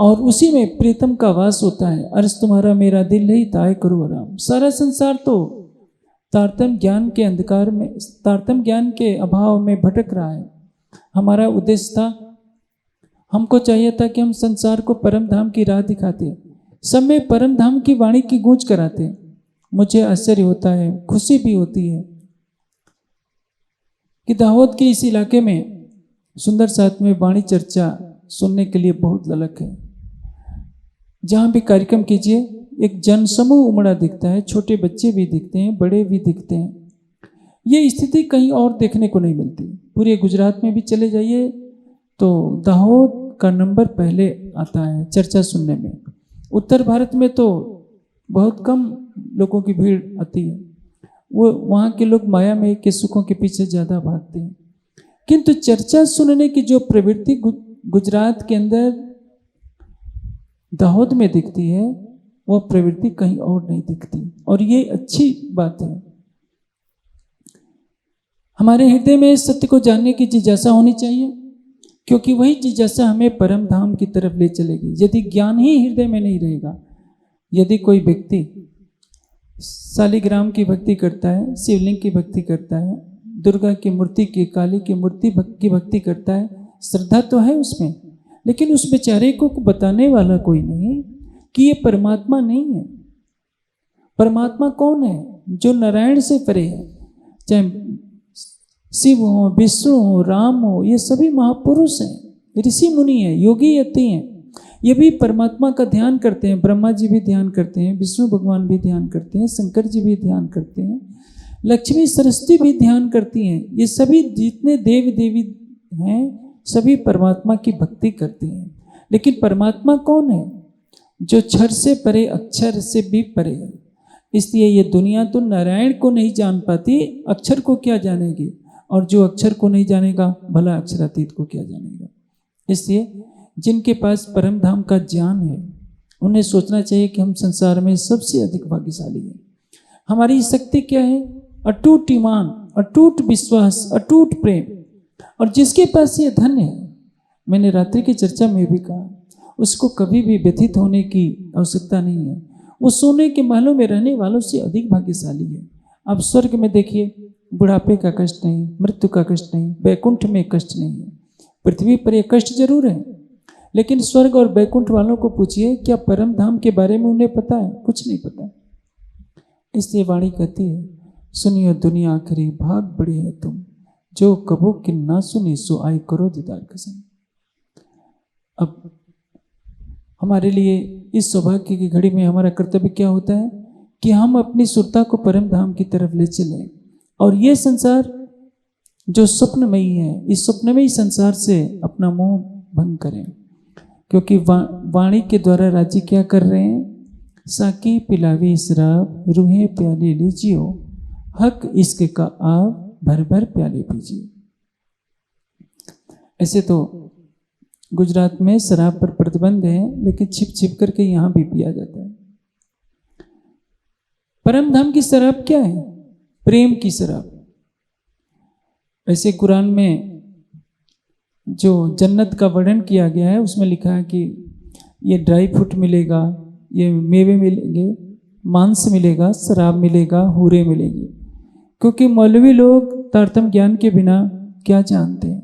और उसी में प्रीतम का वास होता है। अर्ज तुम्हारा मेरा दिल है ताए करो आराम। सारा संसार तो तारतम्य ज्ञान के अंधकार में, तारतम्य ज्ञान के अभाव में भटक रहा है। हमारा उद्देश्य था, हमको चाहिए था कि हम संसार को परम धाम की राह दिखाते, सब में परम धाम की वाणी की गूंज कराते। मुझे आश्चर्य होता है, खुशी भी होती है कि दाहोद के इस इलाके में सुंदर साथ में वाणी चर्चा सुनने के लिए बहुत ललक है। जहाँ भी कार्यक्रम कीजिए एक जनसमूह उमड़ा दिखता है, छोटे बच्चे भी दिखते हैं, बड़े भी दिखते हैं। ये स्थिति कहीं और देखने को नहीं मिलती। पूरे गुजरात में भी चले जाइए तो दाहोद का नंबर पहले आता है चर्चा सुनने में। उत्तर भारत में तो बहुत कम लोगों की भीड़ आती है। वो वहाँ के लोग माया में के सुखों के पीछे ज़्यादा भागते हैं। किंतु चर्चा सुनने की जो प्रवृत्ति गुजरात के अंदर दाहोद में दिखती है, वह प्रवृत्ति कहीं और नहीं दिखती, और ये अच्छी बात है। हमारे हृदय में सत्य को जानने की जिज्ञासा होनी चाहिए, क्योंकि वही जिज्ञासा हमें परम धाम की तरफ ले चलेगी। यदि ज्ञान ही हृदय में नहीं रहेगा, यदि कोई व्यक्ति शालिग्राम की भक्ति करता है, शिवलिंग की भक्ति करता है, दुर्गा की मूर्ति की, काली की मूर्ति की भक्ति करता है, श्रद्धा तो है उसमें, लेकिन उस बेचारे को बताने वाला कोई नहीं कि ये परमात्मा नहीं है। परमात्मा कौन है? जो नारायण से परे है। चाहे शिव हो, विष्णु हो, राम हो, ये सभी महापुरुष हैं, ऋषि मुनि हैं, योगी यति हैं। ये भी परमात्मा का ध्यान करते हैं। ब्रह्मा जी भी ध्यान करते हैं, विष्णु भगवान भी ध्यान करते हैं, शंकर जी भी ध्यान करते हैं, लक्ष्मी सरस्वती भी ध्यान करती हैं। ये सभी जितने देव देवी हैं, सभी परमात्मा की भक्ति करते हैं। लेकिन परमात्मा कौन है? जो क्षर से परे, अक्षर से भी परे है। इसलिए ये दुनिया तो नारायण को नहीं जान पाती, अक्षर को क्या जानेगी? और जो अक्षर को नहीं जानेगा, भला अक्षरातीत को क्या जानेगा? इसलिए जिनके पास परम धाम का ज्ञान है, उन्हें सोचना चाहिए कि हम संसार में सबसे अधिक भाग्यशाली हैं। हमारी शक्ति क्या है? अटूट ईमान, अटूट विश्वास, अटूट प्रेम। और जिसके पास ये धन है, मैंने रात्रि की चर्चा में भी कहा, उसको कभी भी व्यथित होने की आवश्यकता नहीं है। वो सोने के महलों में रहने वालों से अधिक भाग्यशाली है। अब स्वर्ग में देखिए, बुढ़ापे का कष्ट नहीं, मृत्यु का कष्ट नहीं, वैकुंठ में कष्ट नहीं है। पृथ्वी पर यह कष्ट जरूर है, लेकिन स्वर्ग और वैकुंठ वालों को पूछिए, क्या परम धाम के बारे में उन्हें पता है? कुछ नहीं पता। इसलिए वाणी कहती है, सुनियो दुनिया आखिरी, भाग बड़े है तुम, जो कबो कि ना सुनी सो आए करो दीदार कसम। अब हमारे लिए इस सौभाग्य की घड़ी में हमारा कर्तव्य क्या होता है कि हम अपनी सुरता को परम धाम की तरफ ले चलें, और ये संसार जो स्वप्नमयी है, इस स्वप्नमयी संसार से अपना मोह भंग करें। क्योंकि वाणी के द्वारा राजी क्या कर रहे हैं? साकी पिलावी शराब, रूहे प्याले लीजियो, हक इश्क का आप भर भर प्याले पीजिए। ऐसे तो गुजरात में शराब पर प्रतिबंध है, लेकिन छिप छिप करके यहाँ भी पिया जाता है। परम धाम की शराब क्या है? प्रेम की शराब। ऐसे कुरान में जो जन्नत का वर्णन किया गया है, उसमें लिखा है कि ये ड्राई फ्रूट मिलेगा, ये मेवे मिलेंगे, मांस मिलेगा, शराब मिलेगा, हूरे मिलेंगे। क्योंकि मौलवी लोग तारतम्य ज्ञान के बिना क्या जानते हैं?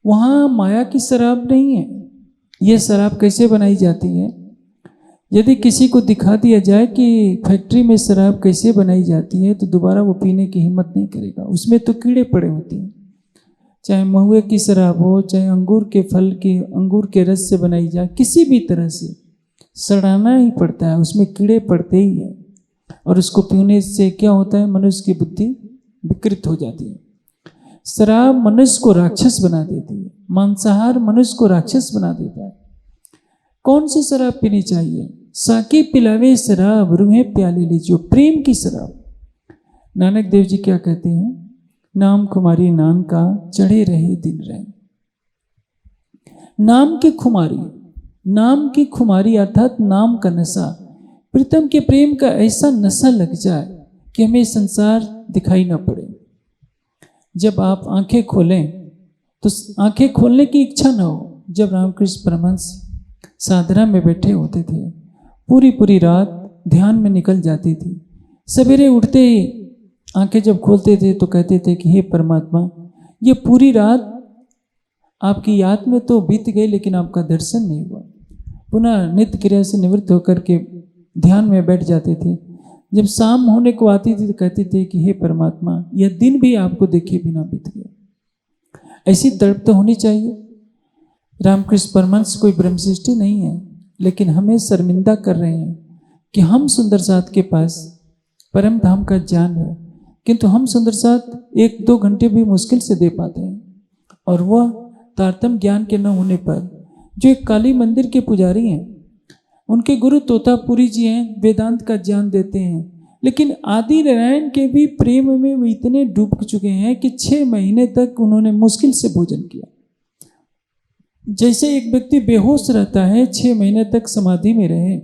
वहाँ माया की शराब नहीं है। ये शराब कैसे बनाई जाती है? यदि किसी को दिखा दिया जाए कि फैक्ट्री में शराब कैसे बनाई जाती है, तो दोबारा वो पीने की हिम्मत नहीं करेगा। उसमें तो कीड़े पड़े होते हैं। चाहे महुए की शराब हो, चाहे अंगूर के फल की, अंगूर के रस से बनाई जाए, किसी भी तरह से सड़ाना ही पड़ता है, उसमें कीड़े पड़ते ही हैं। और उसको पीने से क्या होता है? मनुष्य की बुद्धि विकृत हो जाती है। शराब मनुष्य को राक्षस बना देती है, मांसाहार मनुष्य को राक्षस बना देता है। कौन सी शराब पीनी चाहिए? साकी पिलावे शराब, रूहे प्याले लीजियो, प्रेम की शराब। नानक देव जी क्या कहते हैं? नाम खुमारी नान का, चढ़े रहे दिन रहे। नाम की खुमारी, नाम की खुमारी अर्थात नाम का नशा। प्रीतम के प्रेम का ऐसा नशा लग जाए कि हमें संसार दिखाई ना पड़े। जब आप आंखें खोलें तो आंखें खोलने की इच्छा ना हो। जब रामकृष्ण परमहंस साधना में बैठे होते थे, पूरी पूरी रात ध्यान में निकल जाती थी। सवेरे उठते ही आंखें जब खोलते थे तो कहते थे कि हे परमात्मा, ये पूरी रात आपकी याद में तो बीत गई, लेकिन आपका दर्शन नहीं हुआ। पुनः नित्य क्रिया से निवृत्त होकर के ध्यान में बैठ जाते थे। जब शाम होने को आती थी तो कहते थे कि हे परमात्मा, यह दिन भी आपको देखे बिना बीत गया। ऐसी तड़प तो होनी चाहिए। रामकृष्ण परमहंस कोई ब्रह्म सृष्टि नहीं है, लेकिन हमें शर्मिंदा कर रहे हैं कि हम सुंदर साथ के पास परम धाम का ज्ञान है, किंतु हम सुंदर साथ 1-2 घंटे भी मुश्किल से दे पाते हैं। और वह तारतम्य ज्ञान के न होने पर, जो एक काली मंदिर के पुजारी हैं, उनके गुरु तोतापुरी जी हैं, वेदांत का ज्ञान देते हैं, लेकिन आदि नारायण के भी प्रेम में वो इतने डूब चुके हैं कि 6 महीने तक उन्होंने मुश्किल से भोजन किया। जैसे एक व्यक्ति बेहोश रहता है, 6 महीने तक समाधि में रहे।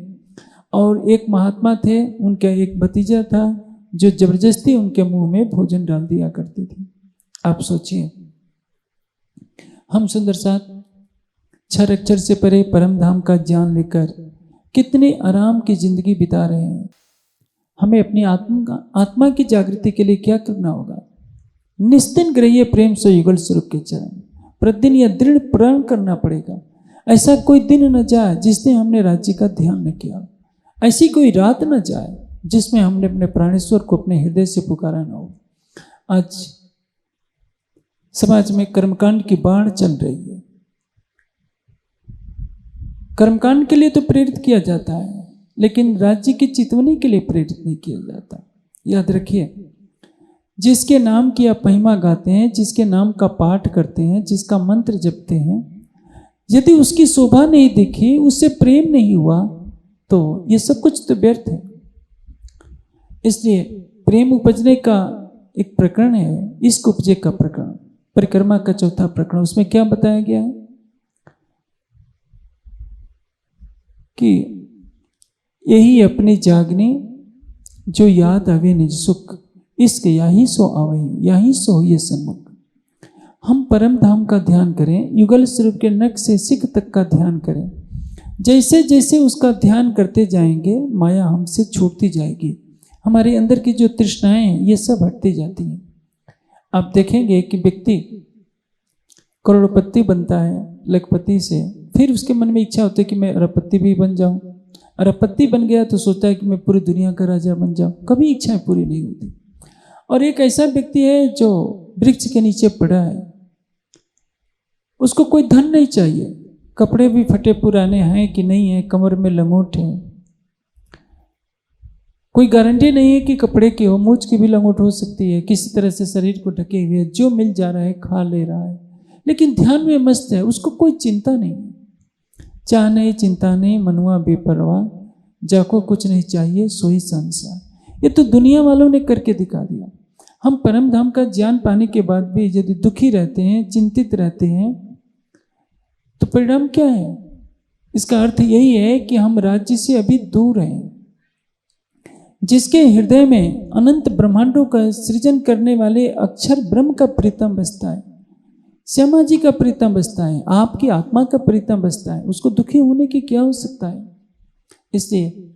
और एक महात्मा थे, उनका एक भतीजा था जो जबरदस्ती उनके मुंह में भोजन डाल दिया करते थे। आप सोचिए, हम सुंदर साथ 6 अक्षर से परे परम धाम का ज्ञान लेकर कितने आराम की जिंदगी बिता रहे हैं। हमें अपनी आत्मा की जागृति के लिए क्या करना होगा? निस्तिन ग्रह्य प्रेम से युगल स्वरूप के चरण, प्रतिदिन यह दृढ़ प्रण करना पड़ेगा। ऐसा कोई दिन न जाए जिसने हमने राज्य का ध्यान न किया, ऐसी कोई रात न जाए जिसमें हमने अपने प्राणेश्वर को अपने हृदय से पुकारा न हो। आज समाज में कर्मकांड की बाढ़ चल रही है। कर्मकांड के लिए तो प्रेरित किया जाता है, लेकिन राज्य की चितवनी के लिए प्रेरित नहीं किया जाता। याद रखिए, जिसके नाम की आप महिमा गाते हैं, जिसके नाम का पाठ करते हैं, जिसका मंत्र जपते हैं, यदि उसकी शोभा नहीं दिखी, उससे प्रेम नहीं हुआ, तो ये सब कुछ तो व्यर्थ है। इसलिए प्रेम उपजने का एक प्रकरण है, इश्क उपजे का प्रकरण, परिक्रमा का चौथा प्रकरण। उसमें क्या बताया गया है कि यही अपनी जागनी जो याद आवे निज सुख, इश्क यही सो आवही, यही सो ये सन्मुख। हम परम धाम का ध्यान करें, युगल स्वरूप के नख से सिख तक का ध्यान करें। जैसे जैसे उसका ध्यान करते जाएंगे, माया हमसे छूटती जाएगी। हमारे अंदर की जो तृष्णाएं हैं, ये सब हटती जाती हैं। आप देखेंगे कि व्यक्ति करोड़पति बनता है लखपति से, फिर उसके मन में इच्छा होती है कि मैं अरबपति भी बन जाऊं। अरबपति बन गया तो सोचता है कि मैं पूरी दुनिया का राजा बन जाऊं। कभी इच्छाएं पूरी नहीं होती। और एक ऐसा व्यक्ति है जो वृक्ष के नीचे पड़ा है, उसको कोई धन नहीं चाहिए, कपड़े भी फटे पुराने हैं कि नहीं है, कमर में लंगोट है, कोई गारंटी नहीं है कि कपड़े की हो, मूछ की भी लंगोट हो सकती है, किसी तरह से शरीर को ढके हुए जो मिल जा रहा है खा ले रहा है, लेकिन ध्यान में मस्त है, उसको कोई चिंता नहीं। चाह नहीं चिंता नहीं, मनुआ बेपरवाह, जाको कुछ नहीं चाहिए सोई संसार। ये तो दुनिया वालों ने करके दिखा दिया। हम परम धाम का ज्ञान पाने के बाद भी यदि दुखी रहते हैं, चिंतित रहते हैं, तो परिणाम क्या है? इसका अर्थ यही है कि हम राज्य से अभी दूर हैं। जिसके हृदय में अनंत ब्रह्मांडों का सृजन करने वाले अक्षर ब्रह्म का प्रीतम बसता है, श्यामा जी का प्रीतम बसता है, आपकी आत्मा का प्रीतम बसता है, उसको दुखी होने की क्या हो सकता है? इसलिए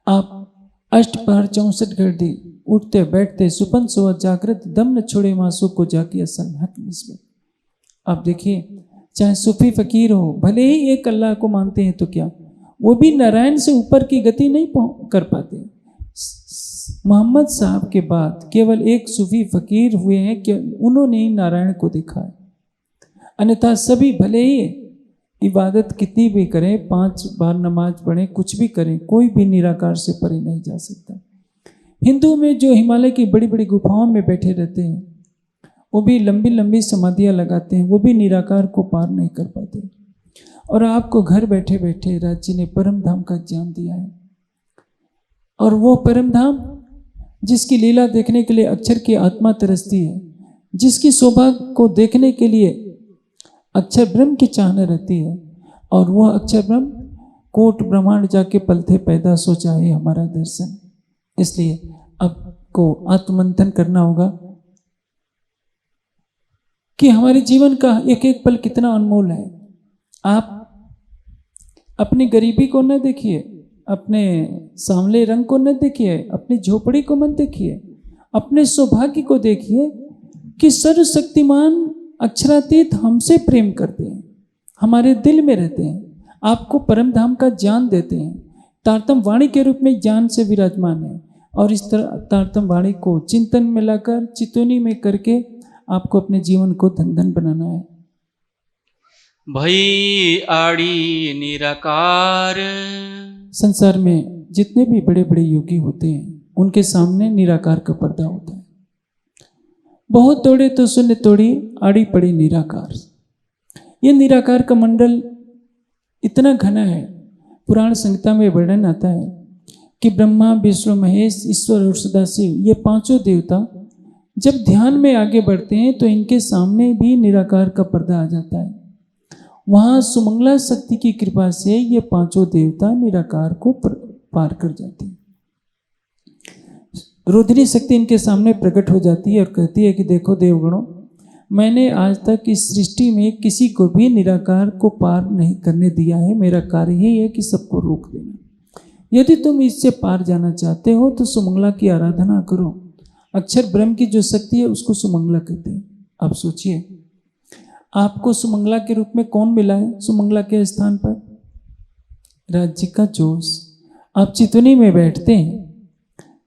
आप अष्टपहर 64 घड़ी उठते बैठते सुपन सोआ जागृत दम न छोड़े मासू को जाके असल हक निस्बत। आप देखिए, चाहे सूफी फकीर हो, भले ही एक अल्लाह को मानते हैं तो क्या, वो भी नारायण से ऊपर की गति नहीं कर पाते। मोहम्मद साहब के बाद केवल एक सूफी फकीर हुए हैं कि उन्होंने ही नारायण को देखा है, अन्यथा सभी भले ही इबादत कितनी भी करें, 5 बार नमाज पढ़ें, कुछ भी करें, कोई भी निराकार से परे नहीं जा सकता। हिंदू में जो हिमालय की बड़ी बड़ी गुफाओं में बैठे रहते हैं, वो भी लंबी लंबी समाधियां लगाते हैं, वो भी निराकार को पार नहीं कर पाते। और आपको घर बैठे बैठे राज्य ने परम धाम का ज्ञान दिया है, और वो परम धाम जिसकी लीला देखने के लिए अक्षर की आत्मा तरसती है, जिसकी शोभा को देखने के लिए अक्षर ब्रह्म की चाहना रहती है, और वह अक्षर ब्रह्म कोट ब्रह्मांड जाके पलते पैदा सोचा है हमारा दर्शन। इसलिए आपको आत्ममंथन करना होगा कि हमारे जीवन का एक एक पल कितना अनमोल है। आप अपनी गरीबी को न देखिए, अपने सांवले रंग को न देखिए, अपनी झोपड़ी को मत देखिए, अपने सौभाग्य को देखिए कि सर्वशक्तिमान अक्षरातीत हमसे प्रेम करते हैं, हमारे दिल में रहते हैं, आपको परम धाम का ज्ञान देते हैं, तारतम वाणी के रूप में ज्ञान से विराजमान है। और इस तरह तारतम वाणी को चिंतन में लाकर चितौनी में करके आपको अपने जीवन को धन धन बनाना है। भई आड़ी निराकार। संसार में जितने भी बड़े बड़े योगी होते हैं, उनके सामने निराकार का पर्दा होता है। बहुत तोड़े तो शून्य तोड़ी, आड़ी पड़ी निराकार। ये निराकार का मंडल इतना घना है, पुराण संहिता में वर्णन आता है कि ब्रह्मा, विष्णु, महेश, ईश्वर और सदाशिव, ये पांचों देवता जब ध्यान में आगे बढ़ते हैं तो इनके सामने भी निराकार का पर्दा आ जाता है। वहाँ सुमंगला शक्ति की कृपा से ये पांचों देवता निराकार को पार कर जाते हैं। रुद्री शक्ति इनके सामने प्रकट हो जाती है और कहती है कि देखो देवगणों, मैंने आज तक इस सृष्टि में किसी को भी निराकार को पार नहीं करने दिया है। मेरा कार्य ही है कि सबको रोक देना। यदि तुम इससे पार जाना चाहते हो तो सुमंगला की आराधना करो। अक्षर ब्रह्म की जो शक्ति है उसको सुमंगला कहते हैं। आप सोचिए, आपको सुमंगला के रूप में कौन मिला है? सुमंगला के स्थान पर राज्य का जोश। आप चितवनी में बैठते हैं,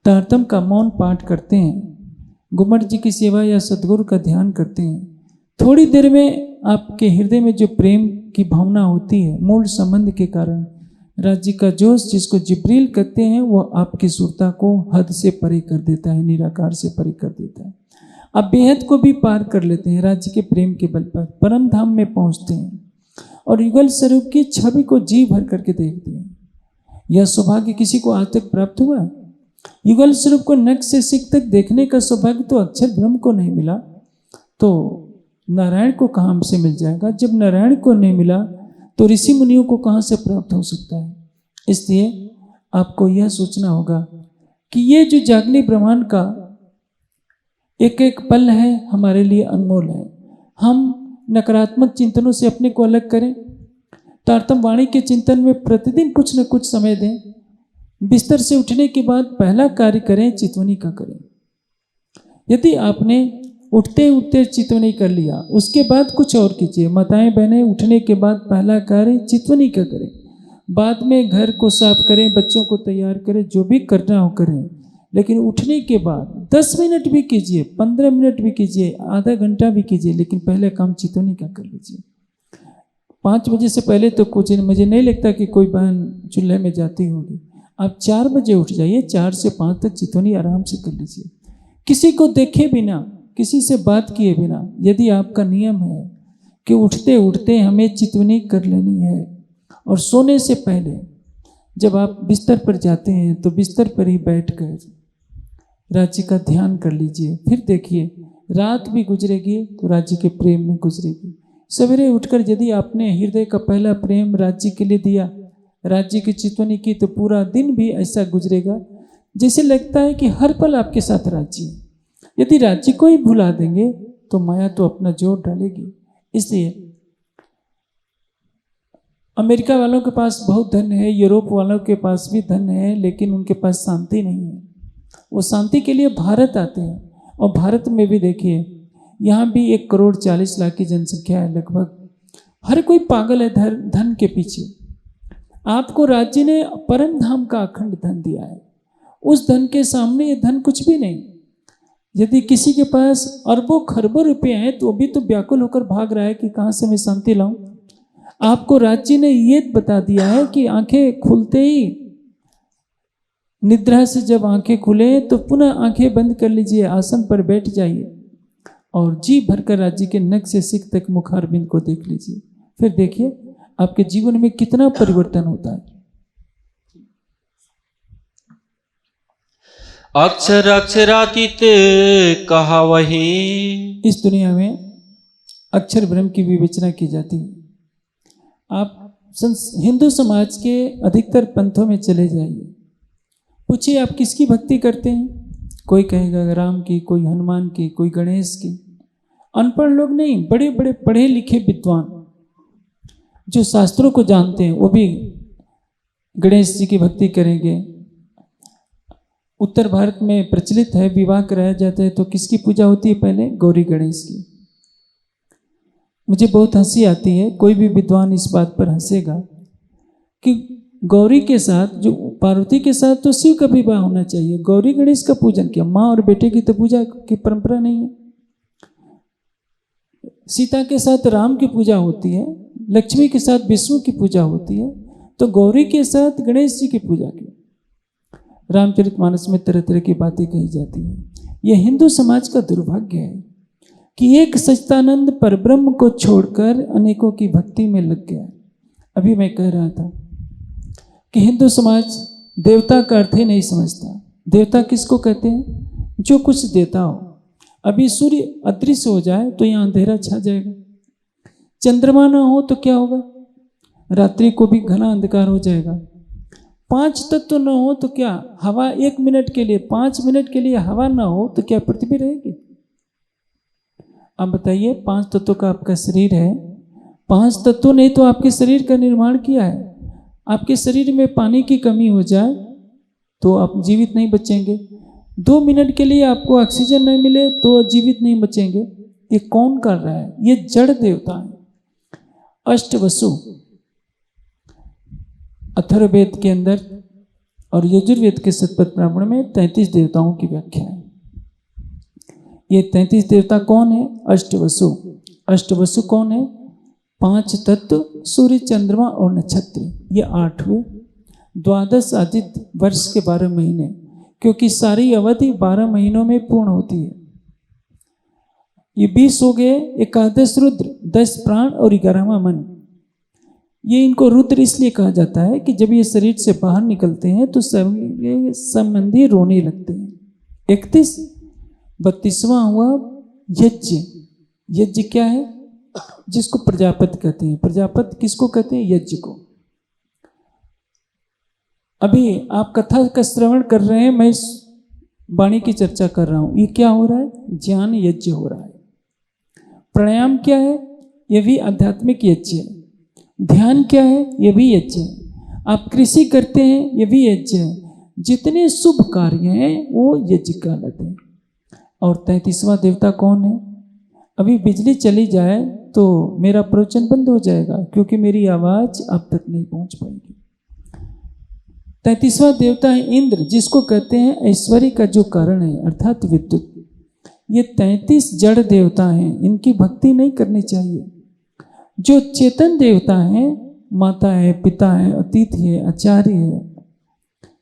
तारतम का मौन पाठ करते हैं, घुमट जी की सेवा या सदगुरु का ध्यान करते हैं। थोड़ी देर में आपके हृदय में जो प्रेम की भावना होती है मूल संबंध के कारण, राज्य का जोश जिसको जिब्रील कहते हैं, वो आपकी सुरता को हद से परे कर देता है, निराकार से परे कर देता है। आप बेहद को भी पार कर लेते हैं। राज्य के प्रेम के बल पर परम धाम में पहुंचते हैं और युगल स्वरूप की छवि को जी भर करके देखते हैं। यह सौभाग्य किसी को आज तक प्राप्त हुआ? युगल स्वरूप को नख से सिख तक देखने का सौभाग्य तो अक्षर ब्रह्म को नहीं मिला, तो नारायण को कहाँ से मिल जाएगा? जब नारायण को नहीं मिला तो ऋषि मुनियों को कहाँ से प्राप्त हो सकता है? इसलिए आपको यह सोचना होगा कि ये जो जागनी ब्रह्मांड का एक एक पल है हमारे लिए अनमोल है। हम नकारात्मक चिंतनों से अपने को अलग करें, तारतम वाणी के चिंतन में प्रतिदिन कुछ न कुछ समय दें। बिस्तर से उठने के बाद पहला कार्य करें चितवनी का करें। यदि आपने उठते उठते चितवनी कर लिया, उसके बाद कुछ और कीजिए। माताएं बहनें उठने के बाद पहला कार्य चितवनी का करें। बाद में घर को साफ करें, बच्चों को तैयार करें, जो भी करना हो करें, लेकिन उठने के बाद 10 मिनट भी कीजिए, 15 मिनट भी कीजिए, आधा घंटा भी कीजिए, लेकिन पहले काम चितवनी का कर लीजिए। 5 बजे से पहले तो कुछ मुझे नहीं लगता कि कोई बहन चूल्हे में जाती होगी। आप 4 बजे उठ जाइए, 4 से 5 तक चितवनी आराम से कर लीजिए, किसी को देखे बिना, किसी से बात किए बिना। यदि आपका नियम है कि उठते उठते हमें चितवनी कर लेनी है, और सोने से पहले जब आप बिस्तर पर जाते हैं तो बिस्तर पर ही बैठकर राज्य का ध्यान कर लीजिए। फिर देखिए रात भी गुजरेगी तो राज्य के प्रेम में गुजरेगी। सवेरे उठकर यदि आपने हृदय का पहला प्रेम राज्य के लिए दिया, राज्य की चितवनी की, तो पूरा दिन भी ऐसा गुजरेगा जैसे लगता है कि हर पल आपके साथ राज्य है। यदि राज्य को ही भुला देंगे तो माया तो अपना जोर डालेगी। इसलिए अमेरिका वालों के पास बहुत धन है, यूरोप वालों के पास भी धन है, लेकिन उनके पास शांति नहीं है। वो शांति के लिए भारत आते हैं, और भारत में भी देखिए यहाँ भी 1,40,00,000 की जनसंख्या है लगभग। हर कोई पागल है धन के पीछे। आपको राज्य ने परम धाम का अखंड धन दिया है, उस धन के सामने ये धन कुछ भी नहीं। यदि किसी के पास अरबों खरबों रुपए हैं तो भी तो व्याकुल होकर भाग रहा है कि कहाँ से मैं शांति लाऊं। आपको राज्य ने ये बता दिया है कि आंखें खुलते ही, निद्रा से जब आंखें खुले तो पुनः आंखें बंद कर लीजिए, आसन पर बैठ जाइए और जी भरकर राज्य के नख से सिख तक मुखारबिंद को देख लीजिए। फिर देखिए आपके जीवन में कितना परिवर्तन होता है। अक्षर अक्षरातीत कहा वही। इस दुनिया में अक्षर ब्रह्म की विवेचना की जाती है। आप हिंदू समाज के अधिकतर पंथों में चले जाइए, पूछिए आप किसकी भक्ति करते हैं? कोई कहेगा राम की, कोई हनुमान की, कोई गणेश की। अनपढ़ लोग नहीं, बड़े बड़े पढ़े लिखे विद्वान जो शास्त्रों को जानते हैं वो भी गणेश जी की भक्ति करेंगे। उत्तर भारत में प्रचलित है, विवाह कराया जाता है तो किसकी पूजा होती है? पहले गौरी गणेश की। मुझे बहुत हंसी आती है, कोई भी विद्वान इस बात पर हंसेगा कि गौरी के साथ, जो पार्वती के साथ तो शिव का विवाह होना चाहिए, गौरी गणेश का पूजन किया। माँ और बेटे की तो पूजा की परंपरा नहीं है। सीता के साथ राम की पूजा होती है, लक्ष्मी के साथ विष्णु की पूजा होती है, तो गौरी के साथ गणेश जी की पूजा की। रामचरितमानस में तरह तरह की बातें कही जाती हैं। यह हिंदू समाज का दुर्भाग्य है कि एक सच्चिदानंद परब्रह्म को छोड़कर अनेकों की भक्ति में लग गया। अभी मैं कह रहा था कि हिंदू समाज देवता का अर्थ ही नहीं समझता। देवता किसको कहते हैं? जो कुछ देता हो। अभी सूर्य अदृश्य हो जाए तो यहाँ अंधेरा छा जाएगा, चंद्रमा ना हो तो क्या होगा? रात्रि को भी घना अंधकार हो जाएगा। 5 तत्व न हो तो क्या? हवा 1 मिनट के लिए, 5 मिनट के लिए हवा ना हो तो क्या पृथ्वी रहेगी? अब बताइए, 5 तत्वों का आपका शरीर है, 5 तत्वों ने तो आपके शरीर का निर्माण किया है। आपके शरीर में पानी की कमी हो जाए तो आप जीवित नहीं बचेंगे। 2 मिनट के लिए आपको ऑक्सीजन नहीं मिले तो जीवित नहीं बचेंगे। ये कौन कर रहा है? ये जड़ देवता है। अष्टवसु अथर्ववेद के अंदर और यजुर्वेद के शतपथ ब्राह्मण में 33 देवताओं की व्याख्या है। ये 33 देवता कौन है? अष्टवसु। अष्टवसु कौन है? 5 तत्व, सूर्य, चंद्रमा और नक्षत्र। ये 8वें 12 आदित्य वर्ष के 12 महीने, क्योंकि सारी अवधि 12 महीनों में पूर्ण होती है। ये 20 हो गए। 11 रुद्र, 10 प्राण और 11वां मन। ये इनको रुद्र इसलिए कहा जाता है कि जब ये शरीर से बाहर निकलते हैं तो संबंधी रोने लगते हैं। 31 32वां हुआ यज्ञ। यज्ञ क्या है? जिसको प्रजापति कहते हैं। प्रजापति किसको कहते हैं? यज्ञ को। अभी आप कथा का श्रवण कर रहे हैं, मैं इस वाणी की चर्चा कर रहा हूं। ये क्या हो रहा है? ज्ञान यज्ञ हो रहा है। प्राणायाम क्या है? ये भी आध्यात्मिक यज्ञ है। ध्यान क्या है? ये भी यज्ञ है। आप कृषि करते हैं, ये भी यज्ञ है। जितने शुभ कार्य हैं वो यज्ञ कहलाते हैं। और 33वां देवता कौन है? अभी बिजली चली जाए तो मेरा प्रवचन बंद हो जाएगा, क्योंकि मेरी आवाज आप तक नहीं पहुंच पाएगी। 33वां देवता है इंद्र, जिसको कहते हैं ऐश्वर्य का जो कारण है, अर्थात विद्युत। ये 33 जड़ देवता हैं, इनकी भक्ति नहीं करनी चाहिए। जो चेतन देवता हैं, माता है, पिता है, अतिथि है, आचार्य है,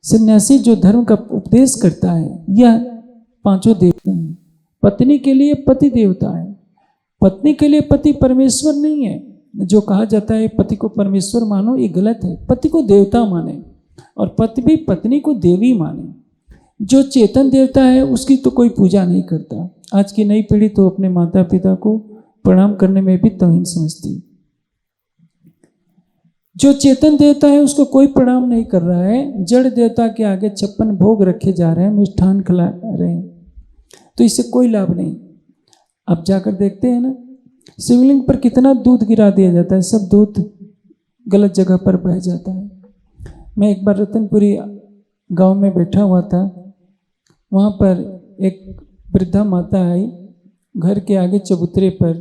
सन्यासी जो धर्म का उपदेश करता है, यह 5 देवता हैं। पत्नी के लिए पति देवता है। पत्नी के लिए पति परमेश्वर नहीं है। जो कहा जाता है पति को परमेश्वर मानो, ये गलत है। पति को देवता माने और पति भी पत्नी को देवी माने। जो चेतन देवता है उसकी तो कोई पूजा नहीं करता। आज की नई पीढ़ी तो अपने माता पिता को प्रणाम करने में भी तौहीन समझती। जो चेतन देवता है उसको कोई प्रणाम नहीं कर रहा है। जड़ देवता के आगे 56 भोग रखे जा रहे हैं, मिष्ठान खिला रहे हैं, तो इससे कोई लाभ नहीं। आप जाकर देखते हैं ना, शिवलिंग पर कितना दूध गिरा दिया जाता है, सब दूध गलत जगह पर बह जाता है। मैं एक बार रतनपुरी गांव में बैठा हुआ था, वहाँ पर एक वृद्धा माता आई। घर के आगे चबूतरे पर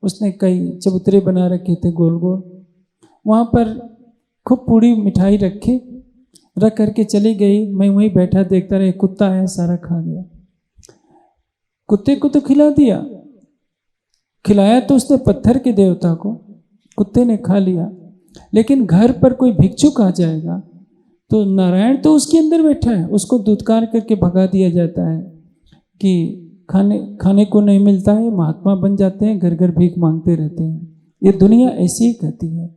उसने कई चबूतरे बना रखे थे गोल गोल, वहाँ पर खूब पूड़ी मिठाई रख करके चली गई। मैं वहीं बैठा देखता रहा, कुत्ता आया सारा खा गया। कुत्ते को तो खिला दिया, खिलाया तो उसने पत्थर के देवता को, कुत्ते ने खा लिया। लेकिन घर पर कोई भिक्षुक आ जाएगा तो नारायण तो उसके अंदर बैठा है, उसको दुत्कार करके भगा दिया जाता है कि खाने को नहीं मिलता है, महात्मा बन जाते हैं, घर घर भीख मांगते रहते हैं। ये दुनिया ऐसी ही कहती है।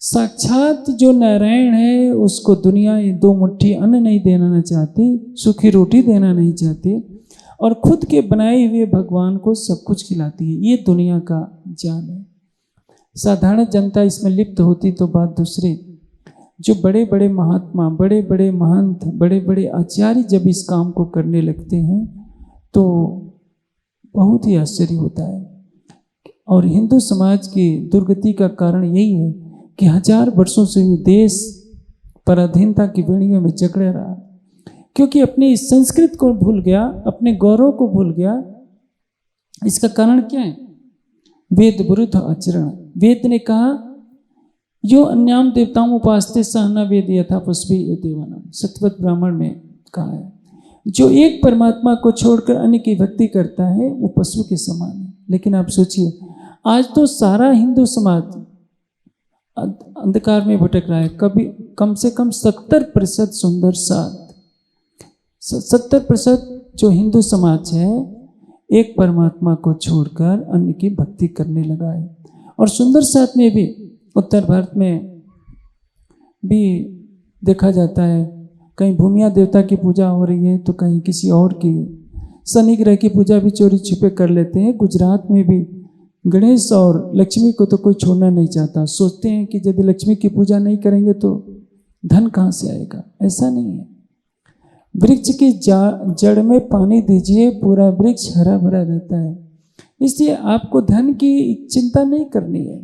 साक्षात जो नारायण है उसको दुनिया 2 मुट्ठी अन्न नहीं देना चाहती, सूखी रोटी देना नहीं चाहती, और खुद के बनाए हुए भगवान को सब कुछ खिलाती है। ये दुनिया का जान है। साधारण जनता इसमें लिप्त होती तो बात दूसरी। जो बड़े बड़े महात्मा, बड़े बड़े महंत, बड़े बड़े आचार्य जब इस काम को करने लगते हैं तो बहुत ही आश्चर्य होता है। और हिंदू समाज की दुर्गति का कारण यही है कि 1000 वर्षों से देश पराधीनता की बेड़ियों में जकड़े रहा, क्योंकि अपनी संस्कृत को भूल गया, अपने गौरव को भूल गया। इसका कारण क्या है? वेद विरुद्ध आचरण। वेद ने कहा यो अन्याम देवताओं उपासते सहना वेद यथा पुष्पी देवानाम, शतपथ ब्राह्मण में कहा है। जो एक परमात्मा को छोड़कर अन्य की भक्ति करता है वो पशु के समान है। लेकिन आप सोचिए, आज तो सारा हिंदू समाज अंधकार में भटक रहा है। कभी कम से कम 70% सुंदर साथ, 70% जो हिंदू समाज है एक परमात्मा को छोड़कर अन्य की भक्ति करने लगा है। और सुंदर साथ में भी उत्तर भारत में भी देखा जाता है कहीं भूमिया देवता की पूजा हो रही है तो कहीं किसी और की, शनि ग्रह की पूजा भी चोरी छिपे कर लेते हैं। गुजरात में भी गणेश और लक्ष्मी को तो कोई छोड़ना नहीं चाहता, सोचते हैं कि यदि लक्ष्मी की पूजा नहीं करेंगे तो धन कहाँ से आएगा। ऐसा नहीं है। वृक्ष की जड़ में पानी दीजिए, पूरा वृक्ष हरा भरा रहता है। इसलिए आपको धन की चिंता नहीं करनी है,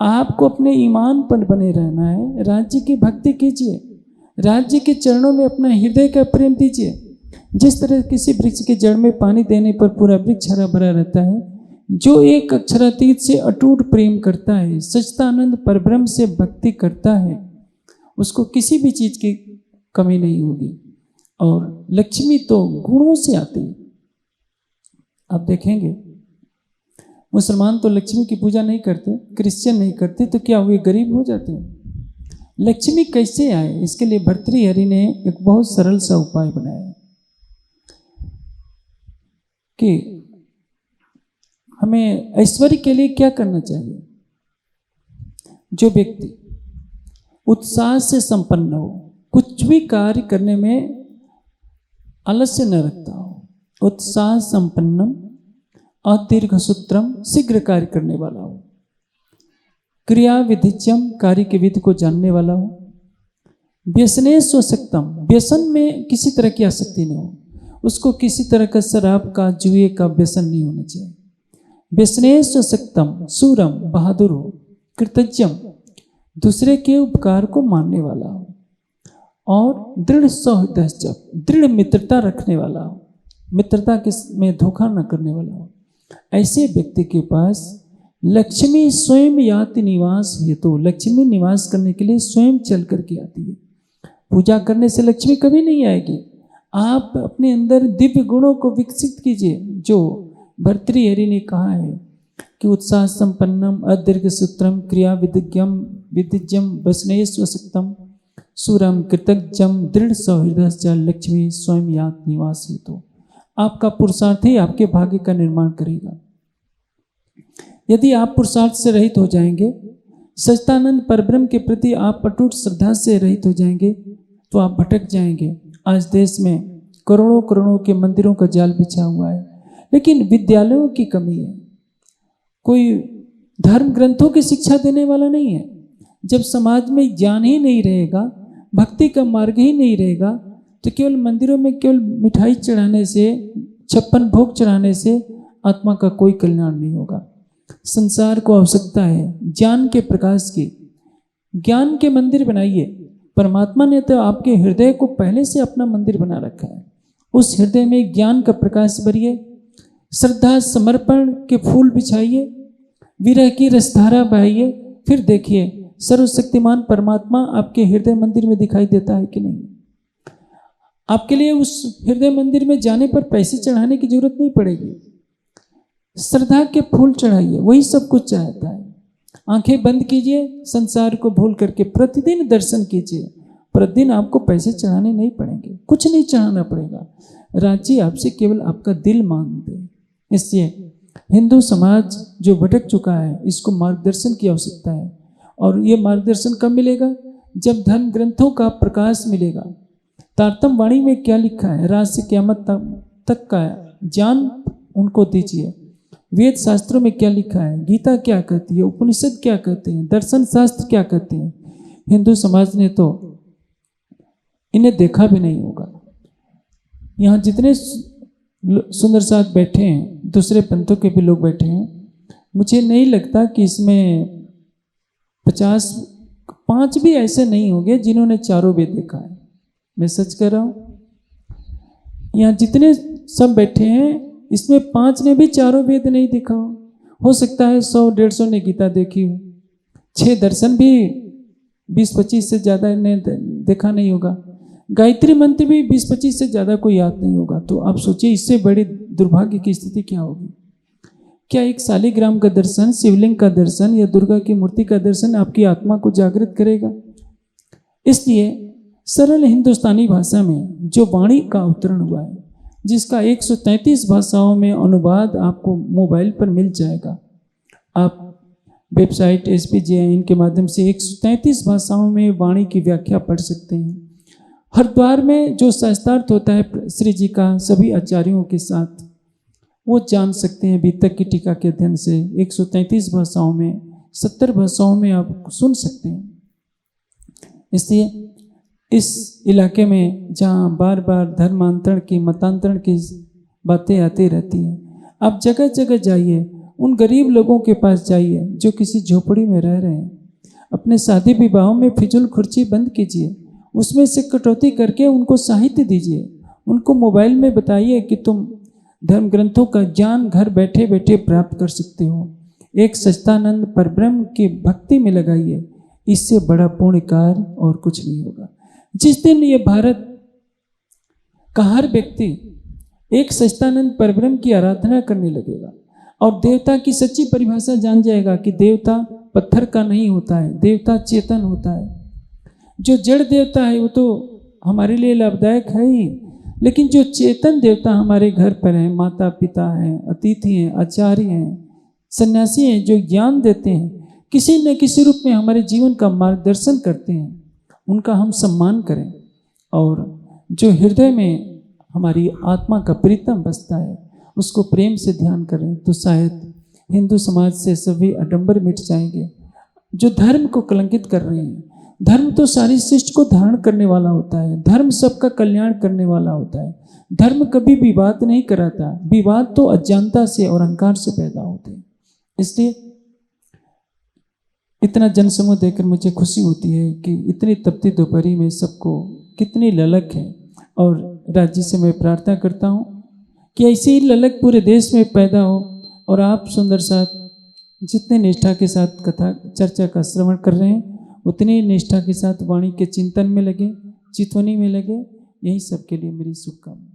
आपको अपने ईमान पर बने रहना है। राज्य की भक्ति कीजिए, राज्य के चरणों में अपना हृदय का प्रेम दीजिए। जिस तरह किसी वृक्ष के जड़ में पानी देने पर पूरा वृक्ष हरा भरा रहता है, जो एक अक्षरातीत से अटूट प्रेम करता है, सच्चिदानंद परब्रह्म से भक्ति करता है, उसको किसी भी चीज की कमी नहीं होगी। और लक्ष्मी तो गुणों से आती है। आप देखेंगे मुसलमान तो लक्ष्मी की पूजा नहीं करते, क्रिश्चियन नहीं करते, तो क्या हुए, गरीब हो जाते हैं। लक्ष्मी कैसे आए, इसके लिए भर्तृहरि ने एक बहुत सरल सा उपाय बनाया है कि हमें ऐश्वर्य के लिए क्या करना चाहिए। जो व्यक्ति उत्साह से संपन्न हो, कुछ भी कार्य करने में आलस्य न रखता हो, उत्साह संपन्नम अदीर्घ सूत्रम, शीघ्र कार्य करने वाला हो, क्रिया विधिज्यम, कार्य के विधि को जानने वाला हो, व्यसने स्वशक्तम, व्यसन में किसी तरह की आसक्ति नहीं हो, उसको किसी तरह का शराब का जुए का व्यसन नहीं होना चाहिए। व्यसने स्वशक्तम, सूरम, बहादुर हो, कृतज्ञम, दूसरे के उपकार को मानने वाला हो, और दृढ़ सौहृदय, दृढ़ मित्रता रखने वाला हो, मित्रता में धोखा न करने वाला हो। ऐसे व्यक्ति के पास लक्ष्मी स्वयं याति निवास हेतु, लक्ष्मी निवास करने के लिए स्वयं चल करके आती है। पूजा करने से लक्ष्मी कभी नहीं आएगी। आप अपने अंदर दिव्य गुणों को विकसित कीजिए। जो भर्तृहरि ने कहा है कि उत्साह संपन्नम अदीर्घ सूत्रम क्रिया विदिज्यम वसने स्वशक्तम सूरम कृतज्ञम दृढ़ सौहृदय लक्ष्मी स्वयं यात निवास हेतु। आपका पुरुषार्थ ही आपके भाग्य का निर्माण करेगा। यदि आप पुरुषार्थ से रहित हो जाएंगे, सच्चिदानंद परब्रह्म के प्रति आप अटूट श्रद्धा से रहित हो जाएंगे, तो आप भटक जाएंगे। आज देश में करोड़ों करोड़ों के मंदिरों का जाल बिछा हुआ है, लेकिन विद्यालयों की कमी है। कोई धर्म ग्रंथों की शिक्षा देने वाला नहीं है। जब समाज में ज्ञान ही नहीं रहेगा, भक्ति का मार्ग ही नहीं रहेगा, तो केवल मंदिरों में केवल मिठाई चढ़ाने से, 56 भोग चढ़ाने से आत्मा का कोई कल्याण नहीं होगा। संसार को आवश्यकता है ज्ञान के प्रकाश की। ज्ञान के मंदिर बनाइए। परमात्मा ने तो आपके हृदय को पहले से अपना मंदिर बना रखा है। उस हृदय में ज्ञान का प्रकाश भरिए, श्रद्धा समर्पण के फूल बिछाइए, विरह की रसधारा बहाइए। फिर देखिए सर्वशक्तिमान परमात्मा आपके हृदय मंदिर में दिखाई देता है कि नहीं। आपके लिए उस हृदय मंदिर में जाने पर पैसे चढ़ाने की जरूरत नहीं पड़ेगी। श्रद्धा के फूल चढ़ाइए, वही सब कुछ चाहता है। आंखें बंद कीजिए, संसार को भूल करके प्रतिदिन दर्शन कीजिए। प्रतिदिन आपको पैसे चढ़ाने नहीं पड़ेंगे, कुछ नहीं चढ़ाना पड़ेगा। राज्य आपसे केवल आपका दिल मांगते। इसलिए हिंदू समाज जो भटक चुका है, इसको मार्गदर्शन की आवश्यकता है। और ये मार्गदर्शन कब मिलेगा? जब धर्म ग्रंथों का प्रकाश मिलेगा। तारतम वाणी में क्या लिखा है, राज से क़यामत तक का ज्ञान उनको दीजिए। वेद शास्त्रों में क्या लिखा है, गीता क्या कहती है, उपनिषद क्या कहते हैं, दर्शन शास्त्र क्या कहते हैं। हिंदू समाज ने तो इन्हें देखा भी नहीं होगा। यहाँ जितने सुंदर साथ बैठे हैं, दूसरे पंथों के भी लोग बैठे हैं, मुझे नहीं लगता कि इसमें 5 भी ऐसे नहीं होंगे जिन्होंने चारों वेद देखा है। मैं सच कह रहा हूँ। यहाँ जितने सब बैठे हैं, इसमें 5 ने भी चारों वेद नहीं देखा हो सकता है 100-150 ने गीता देखी हो, 6 दर्शन भी 20-25 से ज़्यादा ने देखा नहीं होगा। गायत्री मंत्र भी 20-25 से ज़्यादा कोई याद नहीं होगा। तो आप सोचिए इससे बड़ी दुर्भाग्य की स्थिति क्या होगी। क्या एक शालिग्राम का दर्शन, शिवलिंग का दर्शन या दुर्गा की मूर्ति का दर्शन आपकी आत्मा को जागृत करेगा? इसलिए सरल हिंदुस्तानी भाषा में जो वाणी का अवतरण हुआ है, जिसका 133 भाषाओं में अनुवाद आपको मोबाइल पर मिल जाएगा, आप वेबसाइट SPJIN के माध्यम से 133 भाषाओं में वाणी की व्याख्या पढ़ सकते हैं। हरिद्वार में जो शास्त्रार्थ होता है श्री जी का सभी आचार्यों के साथ, वो जान सकते हैं बीतक की टीका के अध्ययन से। 133 भाषाओं में 70 भाषाओं में आप सुन सकते हैं। इसलिए इस इलाके में जहाँ बार बार धर्मांतरण की, मतांतरण की बातें आती रहती हैं, आप जगह जगह जाइए, उन गरीब लोगों के पास जाइए जो किसी झोपड़ी में रह रहे हैं। अपने शादी विवाहों में फिजूल खर्ची बंद कीजिए, उसमें से कटौती करके उनको साहित्य दीजिए। उनको मोबाइल में बताइए कि तुम धर्म ग्रंथों का ज्ञान घर बैठे बैठे प्राप्त कर सकते हो। एक सच्चिदानंद परब्रह्म की भक्ति में लगाइए, इससे बड़ा पुण्य कार्य और कुछ नहीं होगा। जिस दिन ये भारत का हर व्यक्ति एक सच्चिदानंद परब्रह्म की आराधना करने लगेगा और देवता की सच्ची परिभाषा जान जाएगा कि देवता पत्थर का नहीं होता है, देवता चेतन होता है। जो जड़ देवता है वो तो हमारे लिए लाभदायक है ही, लेकिन जो चेतन देवता हमारे घर पर हैं, माता पिता हैं, अतिथि हैं, आचार्य हैं, सन्यासी हैं, जो ज्ञान देते हैं, किसी न किसी रूप में हमारे जीवन का मार्गदर्शन करते हैं, उनका हम सम्मान करें। और जो हृदय में हमारी आत्मा का प्रीतम बसता है उसको प्रेम से ध्यान करें, तो शायद हिंदू समाज से सभी आडंबर मिट जाएंगे जो धर्म को कलंकित कर रहे हैं। धर्म तो सारी सृष्टि को धारण करने वाला होता है, धर्म सबका कल्याण करने वाला होता है। धर्म कभी विवाद नहीं कराता, विवाद तो अज्ञानता से और अहंकार से पैदा होते हैं। इसलिए इतना जनसमूह देखकर मुझे खुशी होती है कि इतनी तपती दोपहरी में सबको कितनी ललक है। और राज्य से मैं प्रार्थना करता हूँ कि ऐसी ही ललक पूरे देश में पैदा हो और आप सुंदर साथ जितने निष्ठा के साथ कथा चर्चा का श्रवण कर रहे हैं उतनी निष्ठा के साथ वाणी के चिंतन में लगे, चितवनी में लगे। यही सबके लिए मेरी शुभकामना।